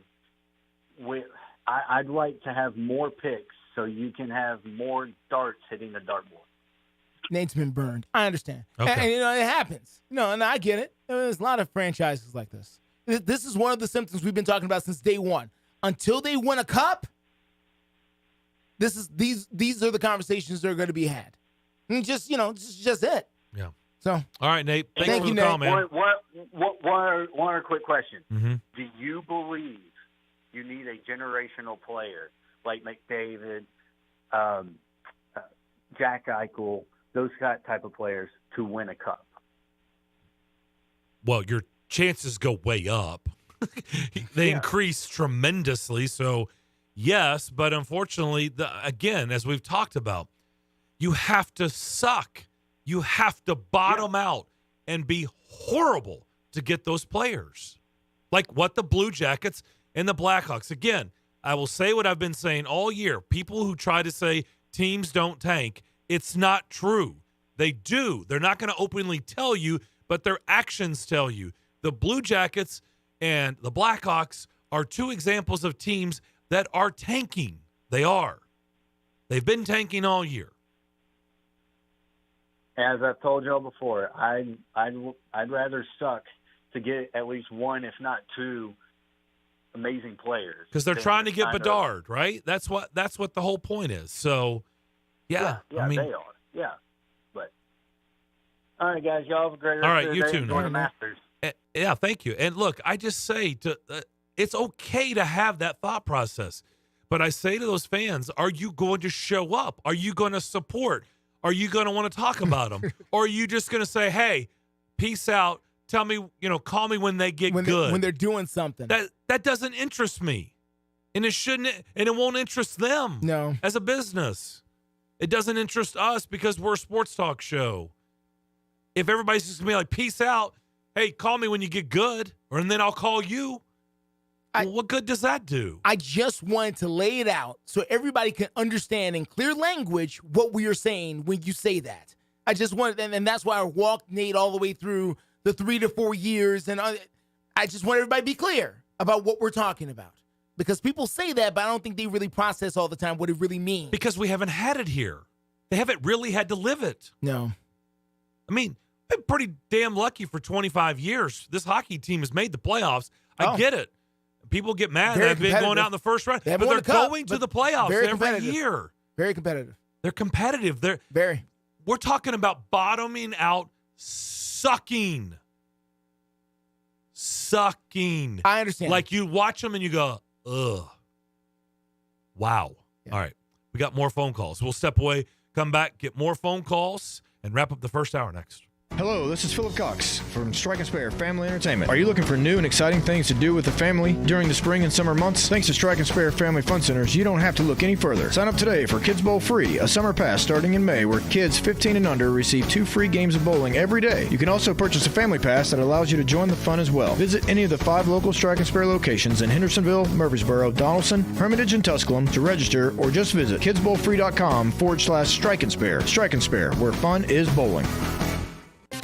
I'd like to have more picks so you can have more darts hitting the dartboard. Nate's been burned. I understand. Okay. And it happens. And I get it. There's a lot of franchises like this. This is one of the symptoms we've been talking about since day one. Until they win a cup, these are the conversations that are going to be had. And just it. Yeah. So, all right, Nate. Thank you for the Nate. call, man. One other quick question. Mm-hmm. Do you believe you need a generational player like McDavid, Jack Eichel, those type of players to win a cup? Well, your chances go way up. They increase tremendously. So, yes, but unfortunately, again, as we've talked about, you have to suck. You have to bottom out and be horrible to get those players. Like what the Blue Jackets and the Blackhawks. Again, I will say what I've been saying all year. People who try to say teams don't tank, it's not true. They do. They're not going to openly tell you, but their actions tell you. The Blue Jackets and the Blackhawks are two examples of teams that are tanking. They are. They've been tanking all year. As I've told y'all before, I'd rather suck to get at least one, if not two, amazing players. Because they're trying to get Bedard, right? That's what the whole point is. So, yeah, I mean, they are. Yeah, but all right, guys, y'all have a great rest all right, of the you day. too. Enjoy the Masters. Yeah, thank you. And look, I just say it's okay to have that thought process, but I say to those fans, are you going to show up? Are you going to support? Are you going to want to talk about them? Or are you just going to say, hey, peace out. Tell me, call me when they get good. When they're doing something. That doesn't interest me. And it shouldn't, and it won't interest them. No. As a business. It doesn't interest us because we're a sports talk show. If everybody's just going to be like, peace out. Hey, call me when you get good. And then I'll call you. What good does that do? I just wanted to lay it out so everybody can understand in clear language what we are saying when you say that. I just wanted, and that's why I walked Nate all the way through the 3 to 4 years. And I just want everybody to be clear about what we're talking about. Because people say that, but I don't think they really process all the time what it really means. Because we haven't had it here. They haven't really had to live it. No. I mean, we've been pretty damn lucky for 25 years. This hockey team has made the playoffs. I get it. People get mad that I've been going out in the first round, but they're going to the playoffs every year. Very competitive. They're competitive. We're talking about bottoming out, sucking. I understand. Like you watch them and you go, ugh. Wow. Yeah. All right. We got more phone calls. We'll step away, come back, get more phone calls, and wrap up the first hour next. Hello, this is Philip Cox from Strike and Spare Family Entertainment. Are you looking for new and exciting things to do with the family during the spring and summer months? Thanks to Strike and Spare Family Fun Centers, you don't have to look any further. Sign up today for Kids Bowl Free, a summer pass starting in May where kids 15 and under receive 2 free games of bowling every day. You can also purchase a family pass that allows you to join the fun as well. Visit any of the 5 local Strike and Spare locations in Hendersonville, Murfreesboro, Donaldson, Hermitage, and Tusculum to register, or just visit kidsbowlfree.com/Strike and Spare. Strike and Spare, where fun is bowling.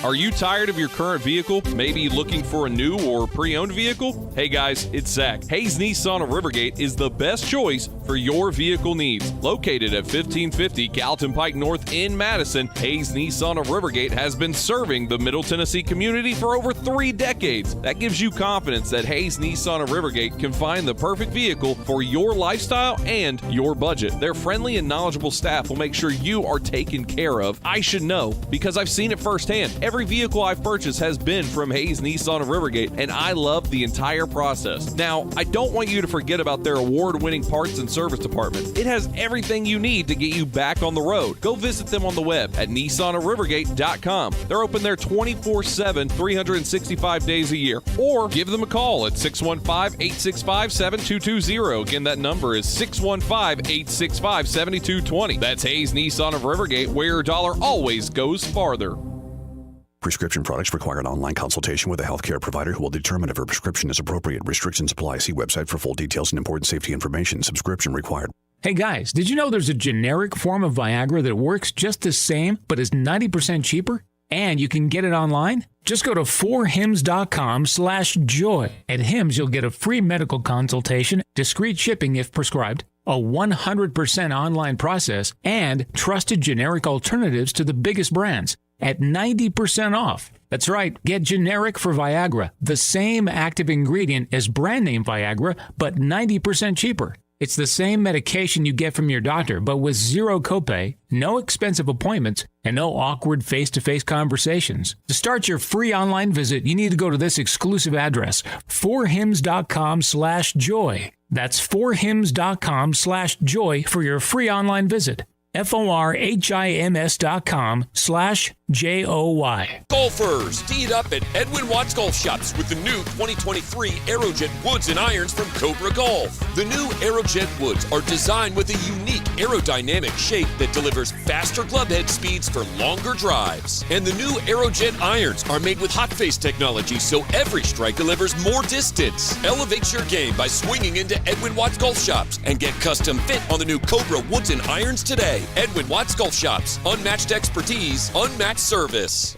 Are you tired of your current vehicle? Maybe looking for a new or pre-owned vehicle? Hey guys, it's Zach. Hayes Nissan of Rivergate is the best choice for your vehicle needs. Located at 1550 Gallatin Pike North in Madison, Hayes Nissan of Rivergate has been serving the Middle Tennessee community for over 3 decades. That gives you confidence that Hayes Nissan of Rivergate can find the perfect vehicle for your lifestyle and your budget. Their friendly and knowledgeable staff will make sure you are taken care of. I should know because I've seen it firsthand. Every vehicle I've purchased has been from Hayes Nissan of Rivergate, and I love the entire process. Now, I don't want you to forget about their award-winning parts and service department. It has everything you need to get you back on the road. Go visit them on the web at nissanofrivergate.com. They're open there 24/7, 365 days a year. Or give them a call at 615-865-7220. Again, that number is 615-865-7220. That's Hayes Nissan of Rivergate, where your dollar always goes farther. Prescription products require an online consultation with a healthcare provider who will determine if a prescription is appropriate. Restrictions apply. See website for full details and important safety information. Subscription required. Hey guys, did you know there's a generic form of Viagra that works just the same but is 90% cheaper? And you can get it online? Just go to 4hims.com/joy. At Hims, you'll get a free medical consultation, discreet shipping if prescribed, a 100% online process, and trusted generic alternatives to the biggest brands at 90% off. That's right. Get generic for Viagra, the same active ingredient as brand name Viagra, but 90% cheaper. It's the same medication you get from your doctor, but with zero copay, no expensive appointments, and no awkward face-to-face conversations. To start your free online visit, you need to go to this exclusive address, forhims.com/joy. That's forhims.com/joy for your free online visit. forhims.com/joy. Golfers, teed up at Edwin Watts Golf Shops with the new 2023 Aerojet woods and irons from Cobra Golf. The new Aerojet woods are designed with a unique aerodynamic shape that delivers faster clubhead speeds for longer drives. And the new Aerojet irons are made with hot face technology, so every strike delivers more distance. Elevate your game by swinging into Edwin Watts Golf Shops and get custom fit on the new Cobra woods and irons today. Edwin Watts Golf Shops. Unmatched expertise, unmatched service.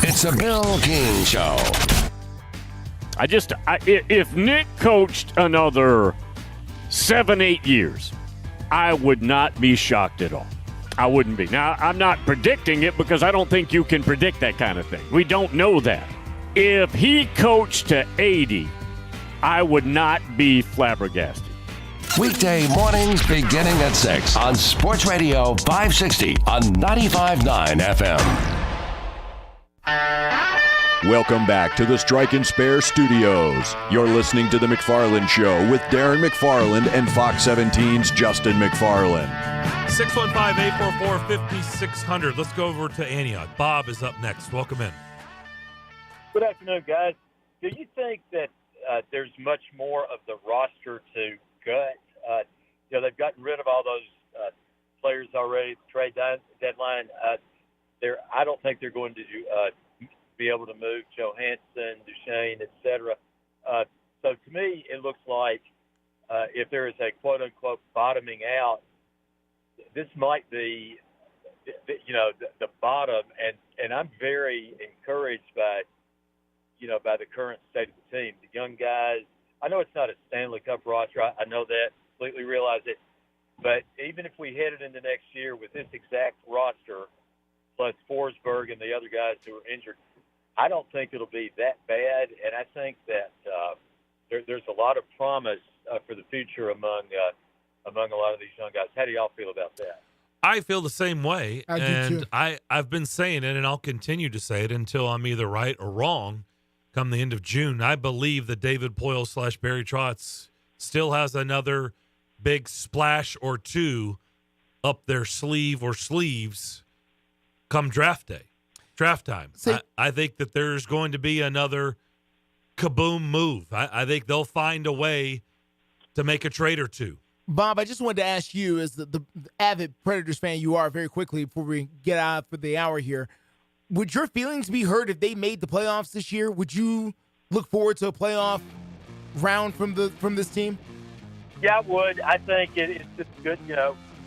It's a Bill King Show. If Nick coached another 7-8 years, I would not be shocked at all. I wouldn't be. Now, I'm not predicting it because I don't think you can predict that kind of thing. We don't know that. If he coached to 80, I would not be flabbergasted. Weekday mornings beginning at 6 on Sports Radio 560 on 95.9 FM. Welcome back to the Strike and Spare Studios. You're listening to The McFarland Show with Darren McFarland and Fox 17's Justin McFarland. 615-844-5600. Let's go over to Antioch. Bob is up next. Welcome in. Good afternoon, guys. Do you think that there's much more of the roster to gut? They've gotten rid of all those players already at the trade deadline. I don't think they're going to be able to move Johansson, Duchesne, etc. So to me, it looks like if there is a quote-unquote bottoming out, this might be, the bottom. And I'm very encouraged by the current state of the team. The young guys, I know it's not a Stanley Cup roster. I know that, completely realize it. But even if we headed into next year with this exact roster, plus Forsberg and the other guys who are injured, I don't think it'll be that bad. And I think that there's a lot of promise for the future among a lot of these young guys. How do y'all feel about that? I feel the same way. I do too. I've been saying it, and I'll continue to say it until I'm either right or wrong. Come the end of June, I believe that David Poyle / Barry Trotz still has another big splash or two up their sleeve or sleeves come draft time. I think that there's going to be another kaboom move. I think they'll find a way to make a trade or two. Bob, I just wanted to ask you, as the avid Predators fan you are, very quickly before we get out for the hour here, would your feelings be hurt if they made the playoffs this year? Would you look forward to a playoff round from this team? Yeah, I would. I think it's just good,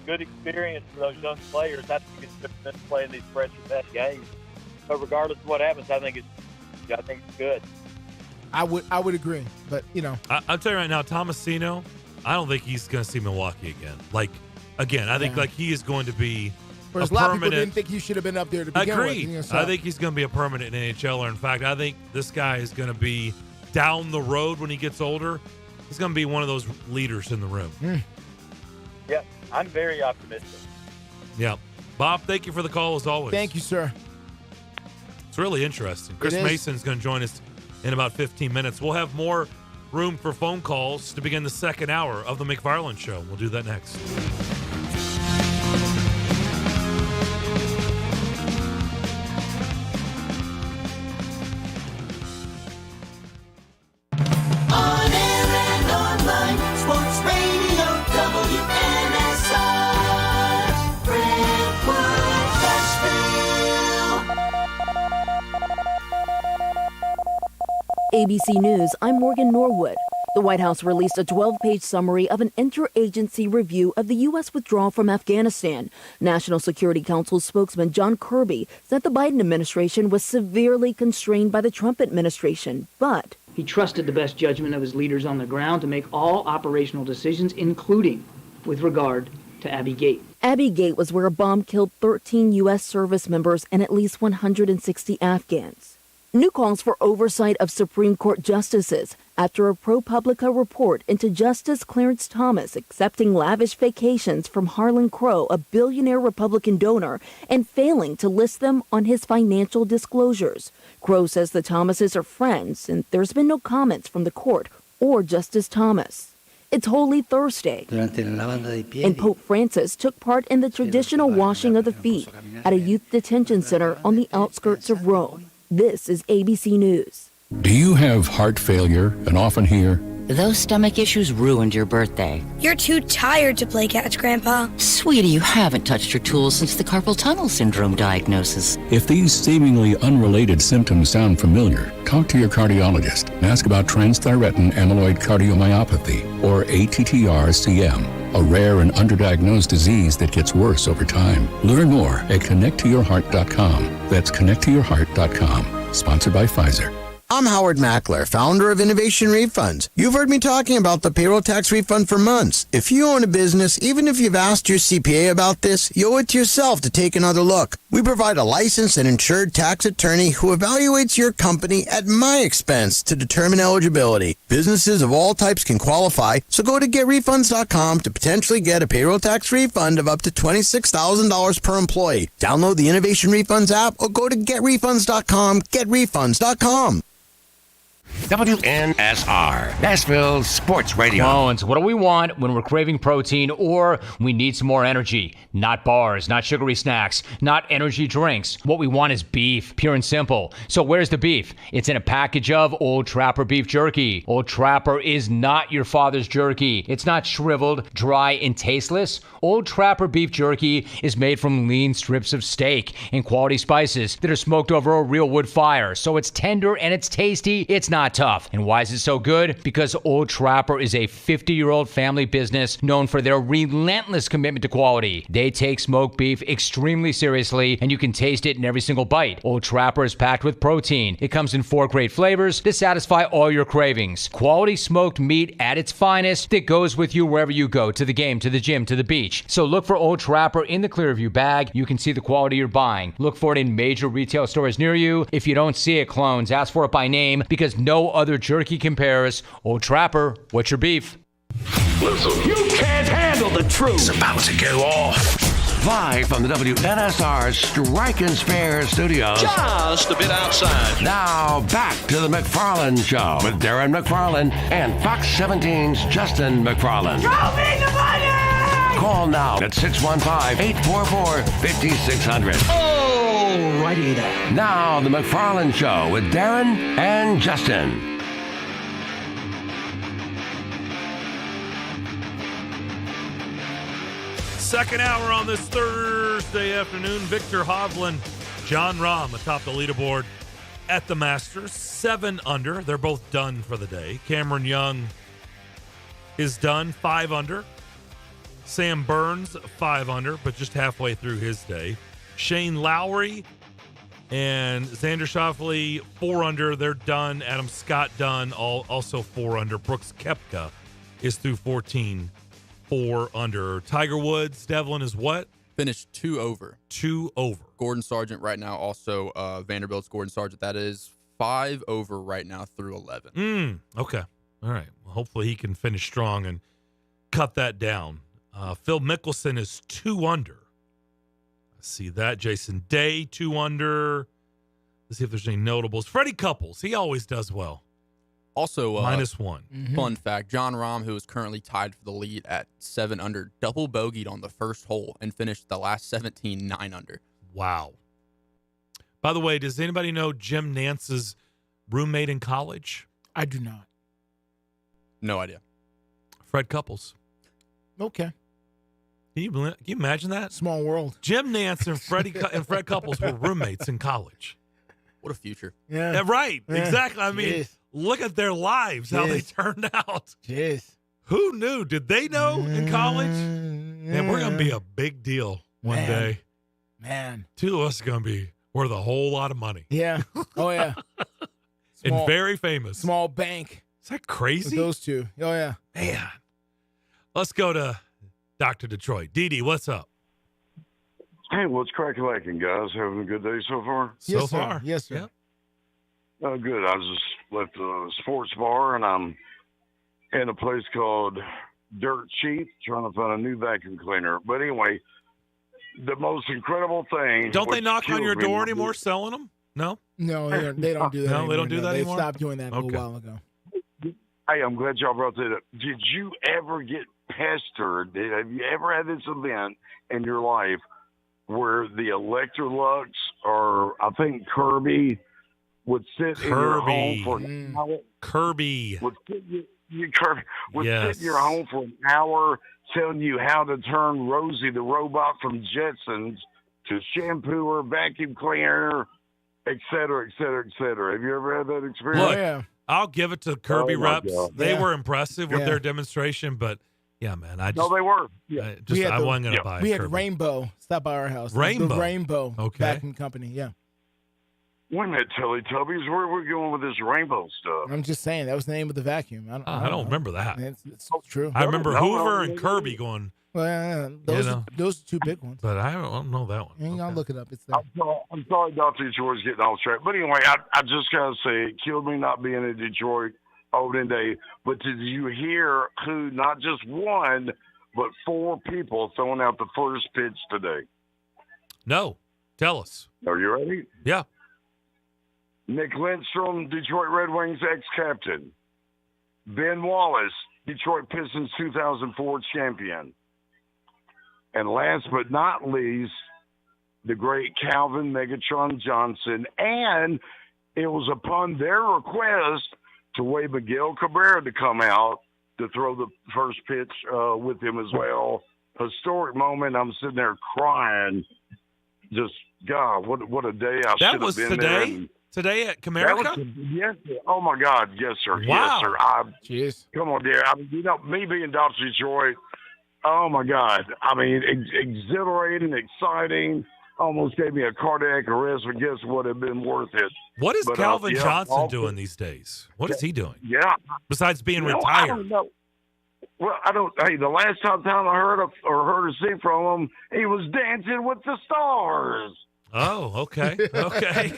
good experience for those young players. I think it's good for them playing these pressure-packed games. But regardless of what happens, I think it's good. I would agree, but I'll tell you right now, Tomasino, I don't think he's going to see Milwaukee again. I think he is going to be. Whereas a lot of people didn't think he should have been up there to begin with. I think he's going to be a permanent NHLer. In fact, I think this guy is going to be down the road when he gets older. He's going to be one of those leaders in the room. Yeah, I'm very optimistic. Yeah. Bob, thank you for the call as always. Thank you, sir. It's really interesting. Chris Mason's going to join us in about 15 minutes. We'll have more room for phone calls to begin the second hour of the McFarland Show. We'll do that next. On air and online, Sports Radio WNSR, Brentwood, Nashville. ABC News, I'm Morgan Norwood. The White House released a 12-page summary of an interagency review of the U.S. withdrawal from Afghanistan. National Security Council spokesman John Kirby said the Biden administration was severely constrained by the Trump administration, but he trusted the best judgment of his leaders on the ground to make all operational decisions, including with regard to Abbey Gate. Abbey-gate was where a bomb killed 13 U.S. service members and at least 160 Afghans. New calls for oversight of Supreme Court justices after a ProPublica report into Justice Clarence Thomas accepting lavish vacations from Harlan Crow, a billionaire Republican donor, and failing to list them on his financial disclosures. Crow says the Thomases are friends, and there's been no comments from the court or Justice Thomas. It's Holy Thursday, and Pope Francis took part in the traditional washing of the feet at a youth detention center on the outskirts of Rome. This is ABC News. Do you have heart failure and often hear, "Those stomach issues ruined your birthday"? "You're too tired to play catch, Grandpa." Sweetie, you haven't touched your tools since the carpal tunnel syndrome diagnosis. If these seemingly unrelated symptoms sound familiar, talk to your cardiologist and ask about transthyretin amyloid cardiomyopathy, or ATTR-CM, a rare and underdiagnosed disease that gets worse over time. Learn more at connecttoyourheart.com. That's connecttoyourheart.com. Sponsored by Pfizer. I'm Howard Mackler, founder of Innovation Refunds. You've heard me talking about the payroll tax refund for months. If you own a business, even if you've asked your CPA about this, you owe it to yourself to take another look. We provide a licensed and insured tax attorney who evaluates your company at my expense to determine eligibility. Businesses of all types can qualify, so go to getrefunds.com to potentially get a payroll tax refund of up to $26,000 per employee. Download the Innovation Refunds app or go to getrefunds.com, getrefunds.com. WNSR, Nashville Sports Radio. Bones, what do we want when we're craving protein or we need some more energy? Not bars, not sugary snacks, not energy drinks. What we want is beef, pure and simple. So where's the beef? It's in a package of Old Trapper beef jerky. Old Trapper is not your father's jerky. It's not shriveled, dry, and tasteless. Old Trapper beef jerky is made from lean strips of steak and quality spices that are smoked over a real wood fire. So it's tender and it's tasty. It's not tough. And why is it so good? Because Old Trapper is a 50-year-old family business known for their relentless commitment to quality. They take smoked beef extremely seriously, and you can taste it in every single bite. Old Trapper is packed with protein. It comes in 4 great flavors to satisfy all your cravings. Quality smoked meat at its finest that goes with you wherever you go, to the game, to the gym, to the beach. So look for Old Trapper in the Clearview bag. You can see the quality you're buying. Look for it in major retail stores near you. If you don't see it, clones, ask for it by name, because no other jerky compares. Old Trapper, what's your beef? Listen, you can't handle the truth. It's about to go off. Live from the WNSR Strike and Spare studios. Just a bit outside. Now back to the McFarland Show with Darren McFarland and Fox 17's Justin McFarland. Show me the money! Call now at 615-844-5600. Oh, righty there. Now the McFarland Show with Darren and Justin. Second hour on this Thursday afternoon. Victor Hovland, John Rahm atop the leaderboard at the Masters, 7 under. They're both done for the day. Cameron Young is done, 5 under. Sam Burns, 5 under, but just halfway through his day. Shane Lowry and Xander Schauffele, 4 under. They're done. Adam Scott done, also 4 under. Brooks Koepka is through 14. 4 under. Tiger Woods, Devlin, is what? Finished 2 over. 2 over. Gordon Sargent right now, also Vanderbilt's Gordon Sargent. That is 5 over right now through 11. Okay. All right. Well, hopefully he can finish strong and cut that down. Phil Mickelson is 2 under. I see that. Jason Day, 2 under. Let's see if there's any notables. Freddie Couples, he always does well. Also, -1. Fun fact, John Rahm, who is currently tied for the lead at 7 under, double bogeyed on the first hole and finished the last 17 9 under. Wow. By the way, does anybody know Jim Nance's roommate in college? I do not. No idea. Fred Couples. Okay. Can you imagine that? Small world. Jim Nance and Fred Couples were roommates in college. What a future. Yeah. Right. Yeah. Exactly. I mean, look at their lives, how they turned out. Jeez. Who knew? Did they know in college? Man, we're going to be a big deal one day. Man. 2 of us are going to be worth a whole lot of money. Yeah. Oh, yeah. And very famous. Small bank. Is that crazy? With those 2. Oh, yeah. Man. Let's go to Dr. Detroit. Dee Dee, what's up? Hey, what's crack-a-lacking, guys? Having a good day so far? So far. Yes, sir. Yep. Oh, good. I just left the sports bar, and I'm in a place called Dirt Cheap trying to find a new vacuum cleaner. But anyway, the most incredible thing. Don't they knock on your kills me door most anymore is- selling them? No? No, they don't do that. No, anymore. they don't do that They anymore? stopped doing that a Okay. little while ago. Hey, I'm glad y'all brought that up. Did you ever get pestered? Have you ever had this event in your life where the Electrolux or I think Kirby would sit in your home for an hour? Kirby. Would sit Yes. in your home for an hour telling you how to turn Rosie the robot from Jetsons to shampooer, vacuum cleaner, et cetera, et cetera, et cetera. Have you ever had that experience? Look, I'll give it to Kirby Oh, my reps. God. They Yeah. were impressive with Yeah. their demonstration, but yeah, man, I just No, they were. Yeah. I wasn't gonna buy. We a had Kirby. Rainbow stop by our house. Rainbow? The Rainbow Okay. vacuum company. Yeah. Wait a minute, Teletubbies. Where are we going with this rainbow stuff? I'm just saying that was the name of the vacuum. I don't remember that. It's so true. I remember No, Hoover no, and no, Kirby going, Well, those know. those are two big ones. but I don't know that one. You gotta look it up. It's there. I'm sorry, Dr. Detroit's getting off track. But anyway, I just gotta say, it killed me not being in Detroit opening day. But did you hear who not just one, but 4 people throwing out the first pitch today? No, tell us. Are you ready? Yeah. Nick Lindstrom, Detroit Red Wings ex-captain. Ben Wallace, Detroit Pistons 2004 champion. And last but not least, the great Calvin Megatron Johnson. And it was upon their request to wait Miguel Cabrera to come out to throw the first pitch with him as well. Historic moment. I'm sitting there crying. Just, God, what a day I should That have was been there. today? And Today at that Comerica? was, yes, sir. Oh, my God. Yes, sir. Wow. Yes, sir. Come on, dear. I mean, me being Dr. Detroit, oh, my God. I mean, exhilarating, exciting. Almost gave me a cardiac arrest, but guess what? It'd been worth it. What is But, Calvin yeah, Johnson doing these days? What is he doing? Yeah. Besides being I retired? don't know. Well, I don't. Hey, the last time I heard or sing from him, he was dancing with the stars. Oh, okay. Okay.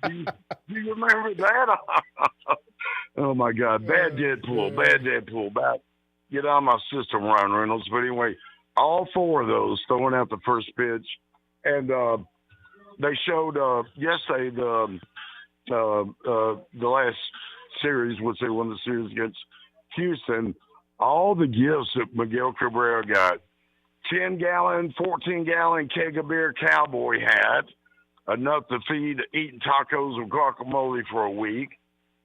Do you remember that? Oh my God, bad Deadpool, bad. Get out of my system, Ryan Reynolds. But anyway, all 4 of those throwing out the first pitch, and they showed yesterday the last series, which they won the series against Houston. All the gifts that Miguel Cabrera got. 10-gallon, 14-gallon keg of beer Cowboy hat, enough to feed eating tacos and guacamole for a week.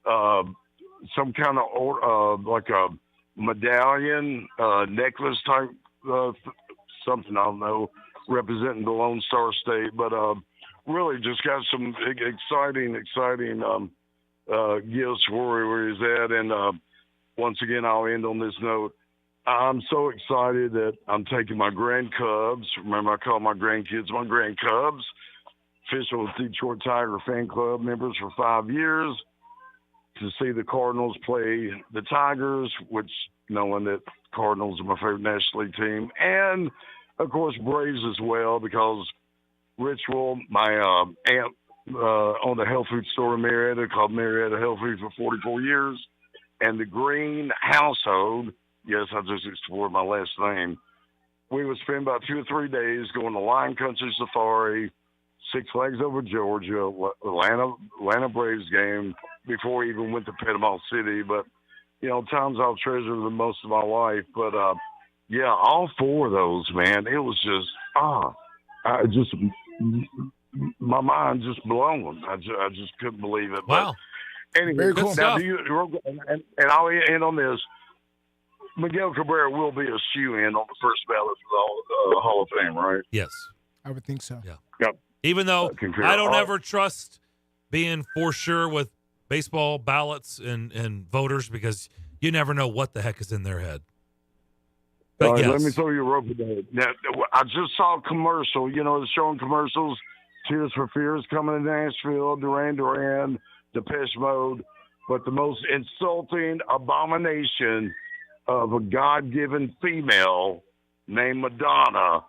Some kind of like a medallion, necklace type something, I don't know, representing the Lone Star State. But really just got some exciting gifts for where he's at. And once again, I'll end on this note. I'm so excited that I'm taking my Grand Cubs. Remember, I call my grandkids my Grand Cubs. Official Detroit Tiger fan club members for 5 years to see the Cardinals play the Tigers, which knowing that Cardinals are my favorite National League team. And, of course, Braves as well, because Ritual, my aunt owned a health food store in Marietta called Marietta Health Food for 44 years. And the Green household, yes, I just explored my last name. We would spend about 2 or 3 days going to Lion Country Safari, Six Flags Over Georgia, Atlanta Braves game before we even went to Panama City. But, you know, times I'll treasure the most of my life. But, yeah, all 4 of those, man, it was just, my mind just blown. I just couldn't believe it. Wow. But anyway, Very cool now stuff. and I'll end on this. Miguel Cabrera will be a shoe-in on the first ballot for the Hall of Fame, right? Yes. I would think so. Yeah. Yep. Even though concur. I don't ever trust being for sure with baseball ballots and voters, because you never know what the heck is in their head. But All right, yes. let me throw you a rope today. Now, I just saw a commercial. You know, they're showing commercials. Tears for Fears coming to Nashville, Duran, Depeche Mode. But the most insulting abomination of a God-given female named Madonna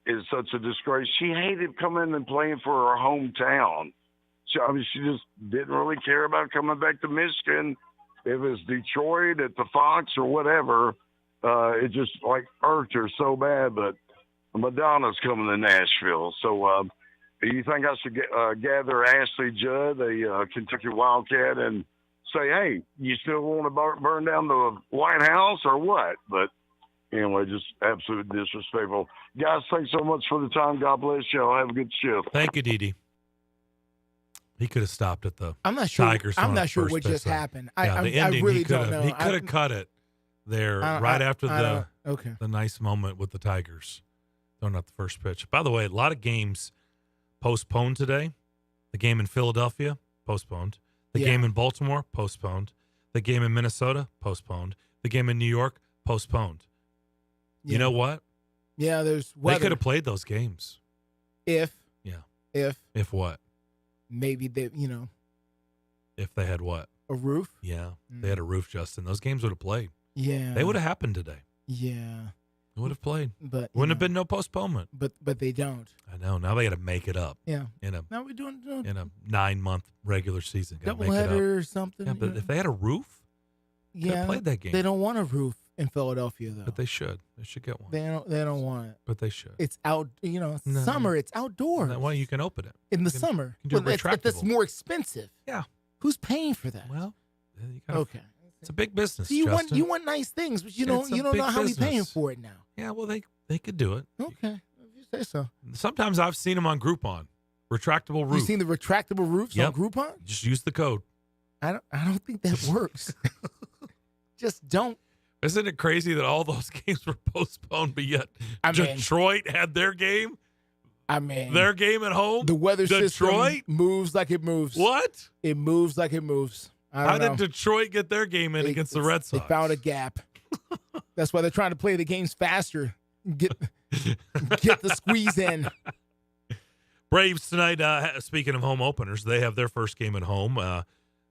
is such a disgrace. She hated coming and playing for her hometown. She just didn't really care about coming back to Michigan. If it was Detroit at the Fox or whatever, it just like irked her so bad. But Madonna's coming to Nashville. So you think I should gather Ashley Judd, a Kentucky Wildcat, and say, hey, you still want to burn down the White House or what? But anyway, just absolute disrespectful. Guys, thanks so much for the time. God bless y'all. Have a good shift. Thank you, Didi. He could have stopped at the I'm not sure. Tigers. I'm not sure what just happened. I really don't know. He could have cut it there right after the nice moment with the Tigers. Throwing out the first pitch. By the way, a lot of games postponed today. The game in Philadelphia, postponed. The game in Baltimore, postponed. The game in Minnesota, postponed. The game in New York, postponed. Yeah. You know what? Yeah, there's weather. They could have played those games. If what? Maybe they, If they had what? A roof? Yeah. They had a roof, Justin. Those games would have played. Yeah. They would have happened today. Yeah. It would have played. But wouldn't have been no postponement. But they don't. I know. Now they got to make it up. Yeah. Now we're doing in a 9-month regular season. Doubleheader or something. Yeah, but if they had a roof, they could have played that game. They don't want a roof in Philadelphia though. But they should. They should get one. They don't want it. But they should. It's out. Summer. It's outdoors. Well, you can open it in the summer. You can do retractable. That's more expensive. Yeah. Who's paying for that? Well, okay. It's a big business. So you Justin. want nice things, but you don't know how we're paying for it now. Yeah. Well, they could do it. Okay. If you say so. Sometimes I've seen them on Groupon. Retractable roof. You've seen the retractable roofs on Groupon? Just use the code. I don't think that works. Just don't. Isn't it crazy that all those games were postponed, but yet Detroit had their game? Their game at home? The weather Detroit system moves like it moves. What? It moves like it moves. How did Detroit get their game in against the Red Sox? They found a gap. That's why they're trying to play the games faster. Get the squeeze in. Braves tonight, speaking of home openers, they have their first game at home.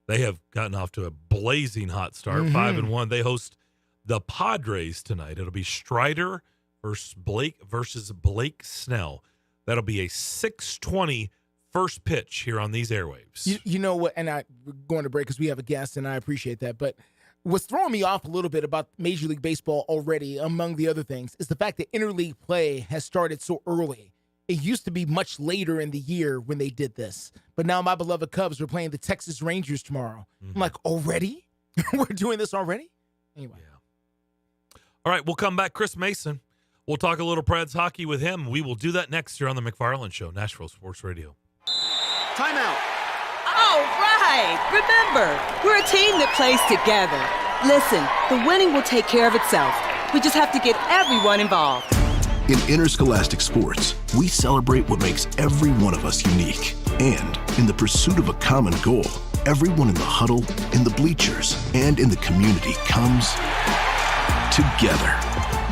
They have gotten off to a blazing hot start, 5-1. They host the Padres tonight. It'll be Strider versus Blake Snell. That'll be a 6:20 first pitch here on these airwaves. You know what? And we're going to break because we have a guest, and I appreciate that. But what's throwing me off a little bit about Major League Baseball already, among the other things, is the fact that interleague play has started so early. It used to be much later in the year when they did this. But now my beloved Cubs are playing the Texas Rangers tomorrow. I'm like, already? We're doing this already? Anyway. Yeah. All right, we'll come back. Chris Mason. We'll talk a little Preds hockey with him. We will do that next year on the McFarland Show, Nashville Sports Radio. Timeout. All right. Remember, we're a team that plays together. Listen, the winning will take care of itself. We just have to get everyone involved. In interscholastic sports, we celebrate what makes every one of us unique. And in the pursuit of a common goal, everyone in the huddle, in the bleachers, and in the community comes together.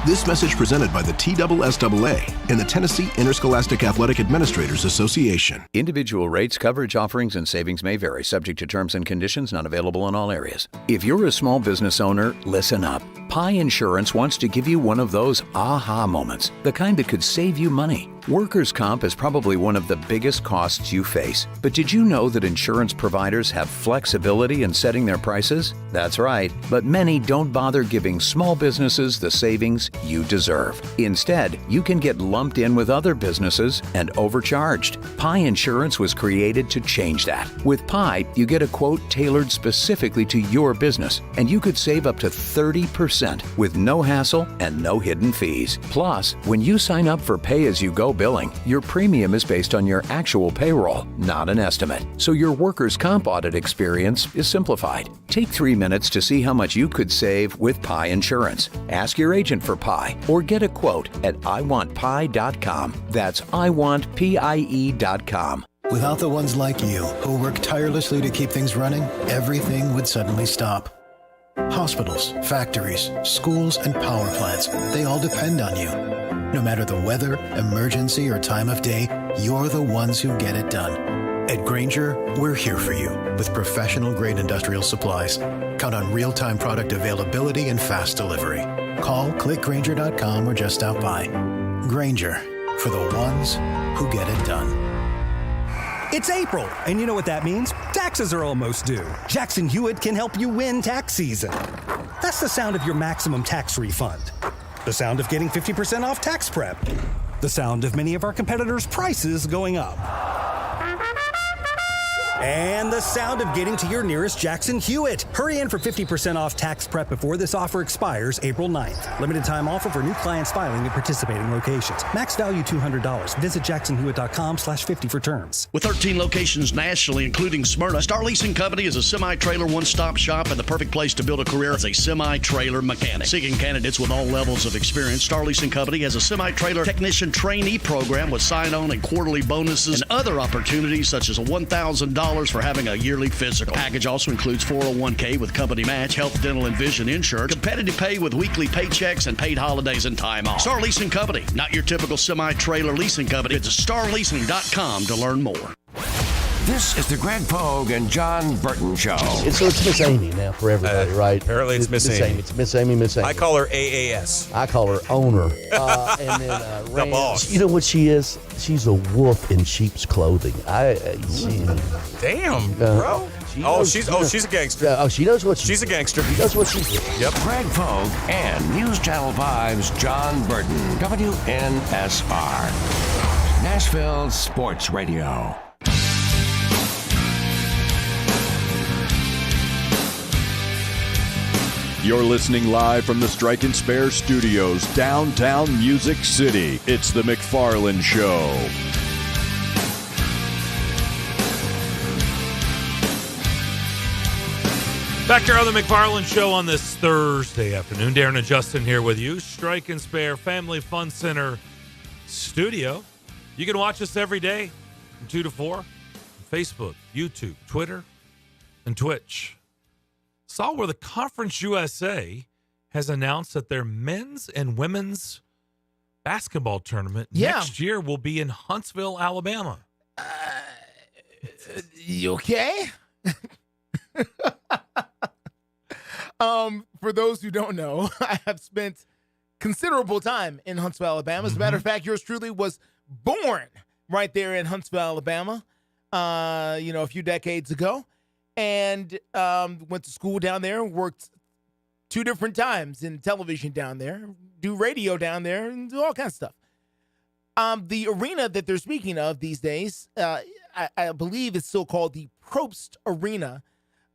This message presented by the TSSAA and the Tennessee Interscholastic Athletic Administrators Association. Individual rates, coverage offerings, and savings may vary, subject to terms and conditions, not available in all areas. If you're a small business owner, listen up. Pi Insurance wants to give you one of those aha moments, the kind that could save you money. Workers' comp is probably one of the biggest costs you face. But did you know that insurance providers have flexibility in setting their prices? That's right, but many don't bother giving small businesses the savings you deserve. Instead, you can get lumped in with other businesses and overcharged. Pi Insurance was created to change that. With Pi, you get a quote tailored specifically to your business, and you could save up to 30% with no hassle and no hidden fees. Plus, when you sign up for pay-as-you-go billing, your premium is based on your actual payroll, not an estimate. So your workers' comp audit experience is simplified. Take 3 minutes to see how much you could save with Pi Insurance. Ask your agent for Pi or get a quote at iwantpi.com. That's iwantpie.com. Without the ones like you who work tirelessly to keep things running, everything would suddenly stop. Hospitals, factories, schools, and power plants, they all depend on you. No matter the weather, emergency, or time of day, you're the ones who get it done. At Grainger, we're here for you with professional-grade industrial supplies. Count on real-time product availability and fast delivery. Call, click Grainger.com, or just stop by. Grainger, for the ones who get it done. It's April, and you know what that means? Taxes are almost due. Jackson Hewitt can help you win tax season. That's the sound of your maximum tax refund. The sound of getting 50% off tax prep. The sound of many of our competitors' prices going up. And the sound of getting to your nearest Jackson Hewitt. Hurry in for 50% off tax prep before this offer expires April 9th. Limited time offer for new clients filing at participating locations. Max value $200. Visit jacksonhewitt.com/50 for terms. With 13 locations nationally, including Smyrna, Star Leasing Company is a semi-trailer one-stop shop and the perfect place to build a career as a semi-trailer mechanic. Seeking candidates with all levels of experience, Star Leasing Company has a semi-trailer technician trainee program with sign-on and quarterly bonuses and other opportunities such as a $1,000 for having a yearly physical. Package also includes 401k with company match, health, dental, and vision insurance, competitive pay with weekly paychecks, and paid holidays and time off. Star Leasing Company, not your typical semi-trailer leasing company. It's starleasing.com to learn more. This is the Greg Pogue and John Burton Show. It's Miss Amy now for everybody, right? Apparently it's Miss Amy. It's Miss Amy, Miss Amy. I call her AAS. I call her owner. And then the boss. You know what she is? She's a wolf in sheep's clothing. Damn, bro. She's a gangster. She knows what she's a gangster. She knows what she's doing. Yep. Greg Pogue and News Channel 5's John Burton, WNSR, Nashville Sports Radio. You're listening live from the Strike and Spare Studios, downtown Music City. It's the McFarland Show. Back here on the McFarland Show on this Thursday afternoon. Darren and Justin here with you. Strike and Spare Family Fun Center studio. You can watch us every day from 2 to 4 on Facebook, YouTube, Twitter, and Twitch. Saw where the Conference USA has announced that their men's and women's basketball tournament next year will be in Huntsville, Alabama. You okay? For those who don't know, I have spent considerable time in Huntsville, Alabama. As a matter of fact, yours truly was born right there in Huntsville, Alabama, a few decades ago. And went to school down there, worked 2 different times in television down there, do radio down there, and do all kinds of stuff. The arena that they're speaking of these days, I believe it's still called the Probst Arena.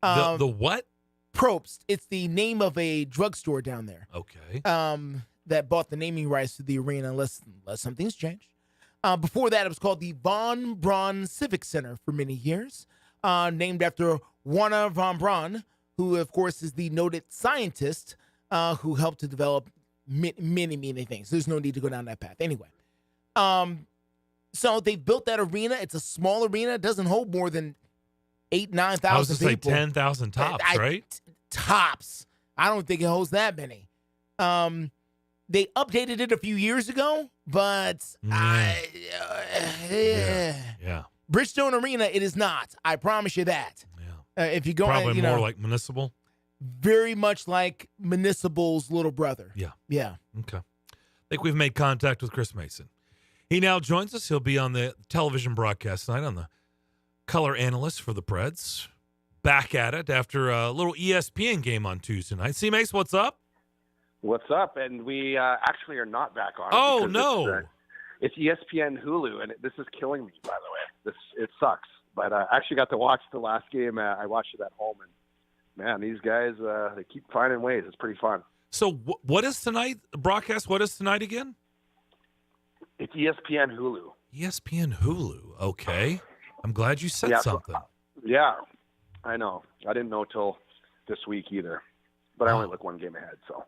The what? Probst. It's the name of a drugstore down there. Okay. That bought the naming rights to the arena, unless something's changed. Before that, it was called the Von Braun Civic Center for many years. Named after Wernher von Braun, who, of course, is the noted scientist who helped to develop many things. There's no need to go down that path. Anyway, so they built that arena. It's a small arena. It doesn't hold more than 8,000-9,000 people. I was just say 10,000 tops, right? Tops. I don't think it holds that many. They updated it a few years ago, but yeah. Bridgestone Arena, it is not. I promise you that. Yeah. If you go, probably more like Municipal. Very much like Municipal's little brother. Yeah. Yeah. Okay. I think we've made contact with Chris Mason. He now joins us. He'll be on the television broadcast tonight on the color analyst for the Preds. Back at it after a little ESPN game on Tuesday night. C. Mace, what's up? What's up? And we actually are not back on. Oh, no. It's ESPN Hulu, and this is killing me, by the way. It sucks. But I actually got to watch the last game. I watched it at home, and, man, these guys, they keep finding ways. It's pretty fun. So what is tonight, the broadcast? What is tonight again? It's ESPN Hulu. ESPN Hulu. Okay. I'm glad you said something. Yeah, I know. I didn't know till this week either. But I only look one game ahead, so.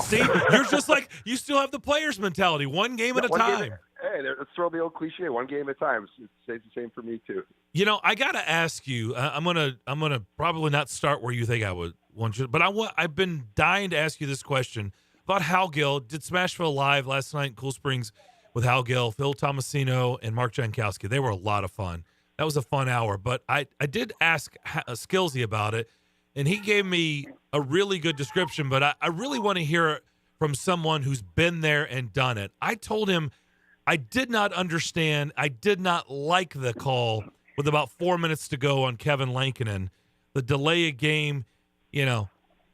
See, you're just like, you still have the player's mentality, one game at a time. Let's throw the old cliche, one game at a time. It stays the same for me, too. You know, I got to ask you, I'm gonna probably not start where you think I would want you, but I've been dying to ask you this question about Hal Gill. Did Smashville Live last night in Cool Springs with Hal Gill, Phil Tomasino, and Mark Jankowski. They were a lot of fun. That was a fun hour, but I did ask Skillsy about it, and he gave me a really good description, but I really want to hear it from someone who's been there and done it. I told him I did not understand. I did not like the call with about 4 minutes to go on Kevin Lankinen. The delay of game,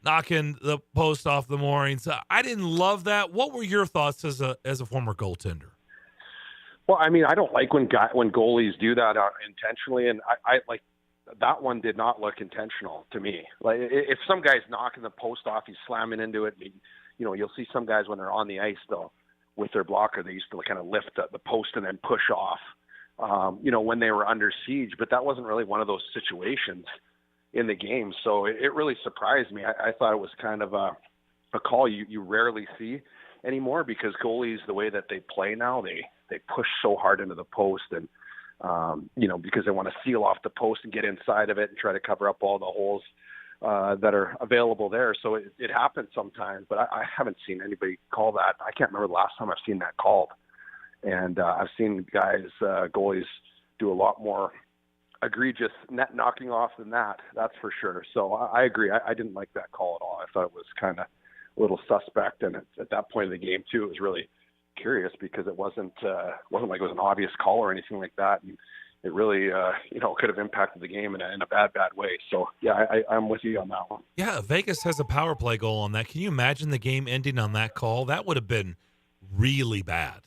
knocking the post off the moorings. I didn't love that. What were your thoughts as a former goaltender? Well, I mean, I don't like when goalies do that intentionally, and I like that one did not look intentional to me. Like if some guy's knocking the post off, he's slamming into it. You'll see some guys when they're on the ice though with their blocker, they used to kind of lift the post and then push off. When they were under siege, but that wasn't really one of those situations in the game. So it really surprised me. I thought it was kind of a call you rarely see anymore because goalies, the way that they play now, they push so hard into the post and, because they want to seal off the post and get inside of it and try to cover up all the holes that are available there. So it happens sometimes, but I haven't seen anybody call that. I can't remember the last time I've seen that called. And I've seen guys, goalies, do a lot more egregious net knocking off than that's for sure. So I agree. I didn't like that call at all. I thought it was kind of a little suspect. And at that point in the game, too, it was really curious because it wasn't like it was an obvious call or anything like that. And it really, could have impacted the game in a bad way. So, yeah, I'm with you on that one. Yeah, Vegas has a power play goal on that. Can you imagine the game ending on that call? That would have been really bad,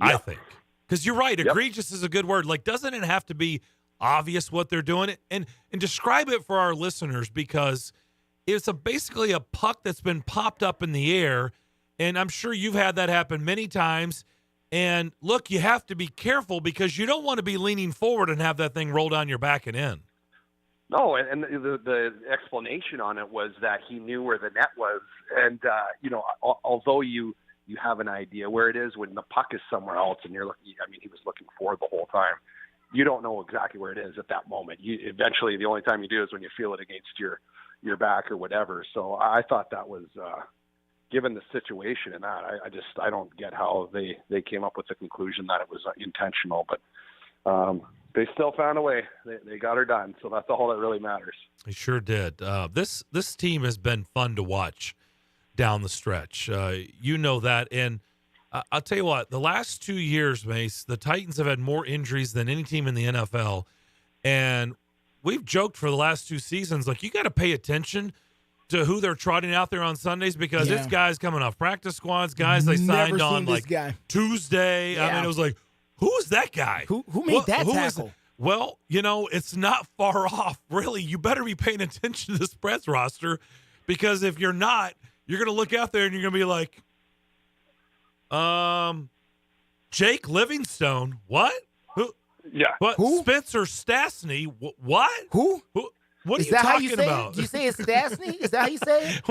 I think. Because you're right, egregious is a good word. Like, doesn't it have to be obvious what they're doing? And describe it for our listeners because it's basically a puck that's been popped up in the air, and I'm sure you've had that happen many times. And, look, you have to be careful because you don't want to be leaning forward and have that thing roll down your back and in. No, and the explanation on it was that he knew where the net was. And, although you have an idea where it is when the puck is somewhere else and you're looking, he was looking forward the whole time. You don't know exactly where it is at that moment. Eventually, the only time you do is when you feel it against your back or whatever. So I thought that was, given the situation and that, I don't get how they came up with the conclusion that it was intentional, but they still found a way. They got her done. So that's all that really matters. They sure did. This team has been fun to watch down the stretch. You know that. And I'll tell you what, the last 2 years, Mace, the Titans have had more injuries than any team in the NFL. And we've joked for the last 2 seasons, like, you got to pay attention to who they're trotting out there on Sundays because it's guys coming off practice squads, guys they signed on like Tuesday. Yeah. I mean, it was like, who is that guy? Who made that tackle? Well, it's not far off, really. You better be paying attention to the spreads roster because if you're not, you're going to look out there and you're going to be like, Jake Livingstone, what? Who? Yeah. What? Who? Spencer Stastny, what? Who? What is are you that talking how you say about? It? Did you say it's Stastny? Is that how you say it?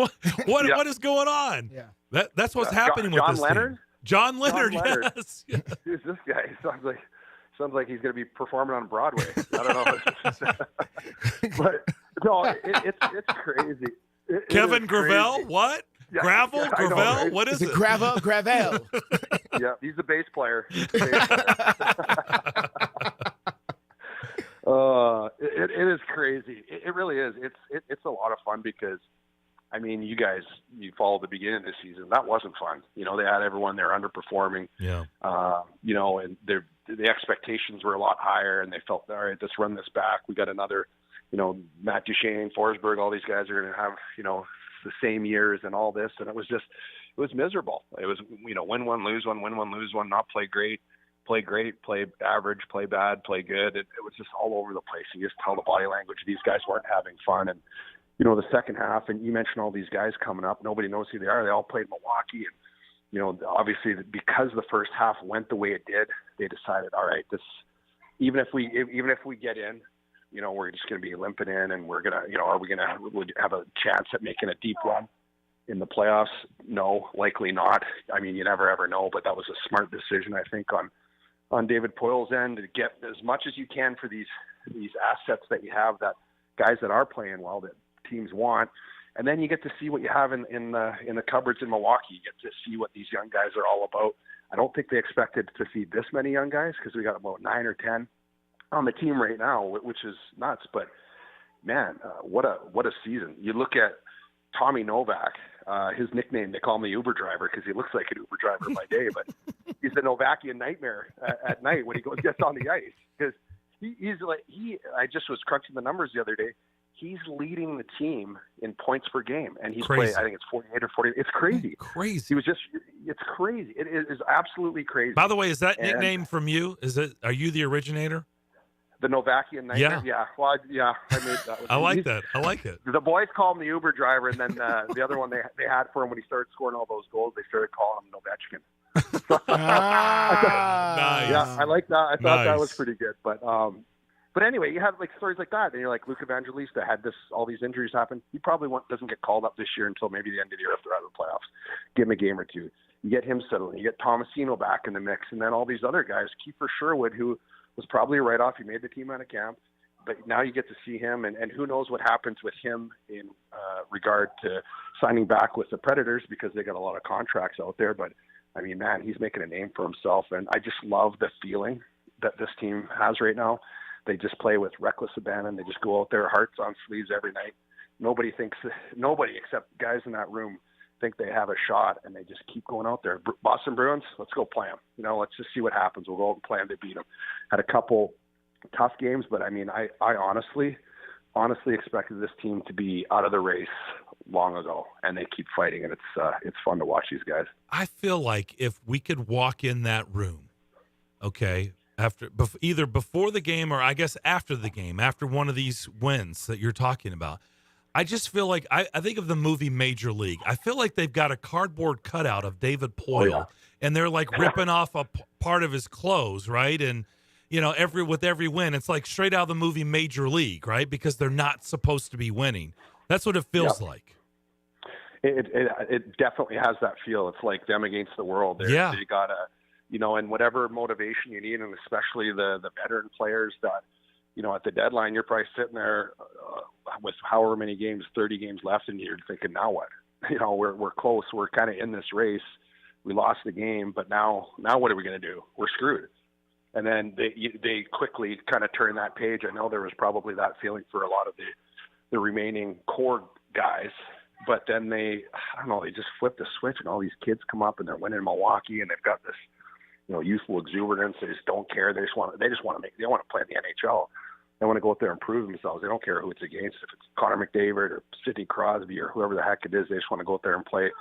What is going on? Yeah. That's what's happening with John this Leonard? team. John Leonard, yes. Who's this guy? Sounds like he's going to be performing on Broadway. I don't know. But no, it's crazy. Kevin Gravel, what? Yeah, Gravel, Gravel, right? what is it? Gravel. Yeah, he's a bass player. It is crazy. It really is. It's a lot of fun because, you followed the beginning of the season. That wasn't fun. They had everyone there underperforming. Yeah. And the expectations were a lot higher, and they felt, all right, let's run this back. We got another, Matt Duchene, Forsberg, all these guys are going to have, the same years and all this. And it was miserable. It was, win one, lose one, win one, lose one, not play great, play average, play bad, play good. It was just all over the place. You just tell the body language. These guys weren't having fun. And, the second half, and you mentioned all these guys coming up, nobody knows who they are. They all played Milwaukee. And, obviously because the first half went the way it did, they decided, all right, even if we get in, we're just going to be limping in, and we're going to, are we going to have a chance at making a deep run in the playoffs? No, likely not. You never ever know, but that was a smart decision, I think, on David Poyle's end to get as much as you can for these assets that you have, that guys that are playing well that teams want. And then you get to see what you have in the cupboards in Milwaukee. You get to see what these young guys are all about. I don't think they expected to see this many young guys because we got about 9 or 10 on the team right now, which is nuts. But man, what a season! You look at Tommy Novak. His nickname, they call him the Uber driver because he looks like an Uber driver by day, but he's the Novakian nightmare at night when he gets on the ice. Because I just was crunching the numbers the other day. He's leading the team in points per game, and he's played, I think it's 48 or 40. It's crazy. Crazy. It's crazy. It is absolutely crazy. By the way, is that nickname from you? Are you the originator? The Novakian nightmare? Yeah. Well, I made that. I like that. I like it. The boys call him the Uber driver, and then the other one they had for him when he started scoring all those goals, they started calling him Novechkin. Nice. Yeah, I like that. I thought that was pretty good. But anyway, you have like stories like that, and you're like Luke Evangelista had all these injuries happen. He probably doesn't get called up this year until maybe the end of the year if they're out of the playoffs. Give him a game or two. You get him settled. You get Tomasino back in the mix, and then all these other guys. Kiefer Sherwood, who was probably a write-off. He made the team out of camp, but now you get to see him, and who knows what happens with him in regard to signing back with the Predators because they got a lot of contracts out there. But I mean, man, he's making a name for himself, and I just love the feeling that this team has right now. They just play with reckless abandon. They just go out there, hearts on sleeves every night. Nobody except guys in that room think they have a shot, and they just keep going out there. Boston Bruins, let's go play them. Let's just see what happens. We'll go out and play them to beat them. Had a couple tough games, but I mean, I honestly expected this team to be out of the race long ago, and they keep fighting, and it's fun to watch these guys. I feel like if we could walk in that room, okay, either before the game or I guess after the game, after one of these wins that you're talking about, I just feel like I think of the movie Major League. I feel like they've got a cardboard cutout of David Poile, and they're like ripping off a part of his clothes, right? And with every win, it's like straight out of the movie Major League, right? Because they're not supposed to be winning. That's what it feels like. It definitely has that feel. It's like them against the world. They got and whatever motivation you need, and especially the veteran players that, at the deadline, you're probably sitting there with however many games, 30 games left, and you're thinking, now what? We're close. We're kind of in this race. We lost the game, but now what are we going to do? We're screwed. And then they quickly kind of turn that page. I know there was probably that feeling for a lot of the remaining core guys, but then they just flip the switch, and all these kids come up and they're winning Milwaukee, and they've got this youthful exuberance. They just don't care. They want to play in the NHL. They want to go out there and prove themselves. They don't care who it's against. If it's Connor McDavid or Sidney Crosby or whoever the heck it is, they just want to go out there and play as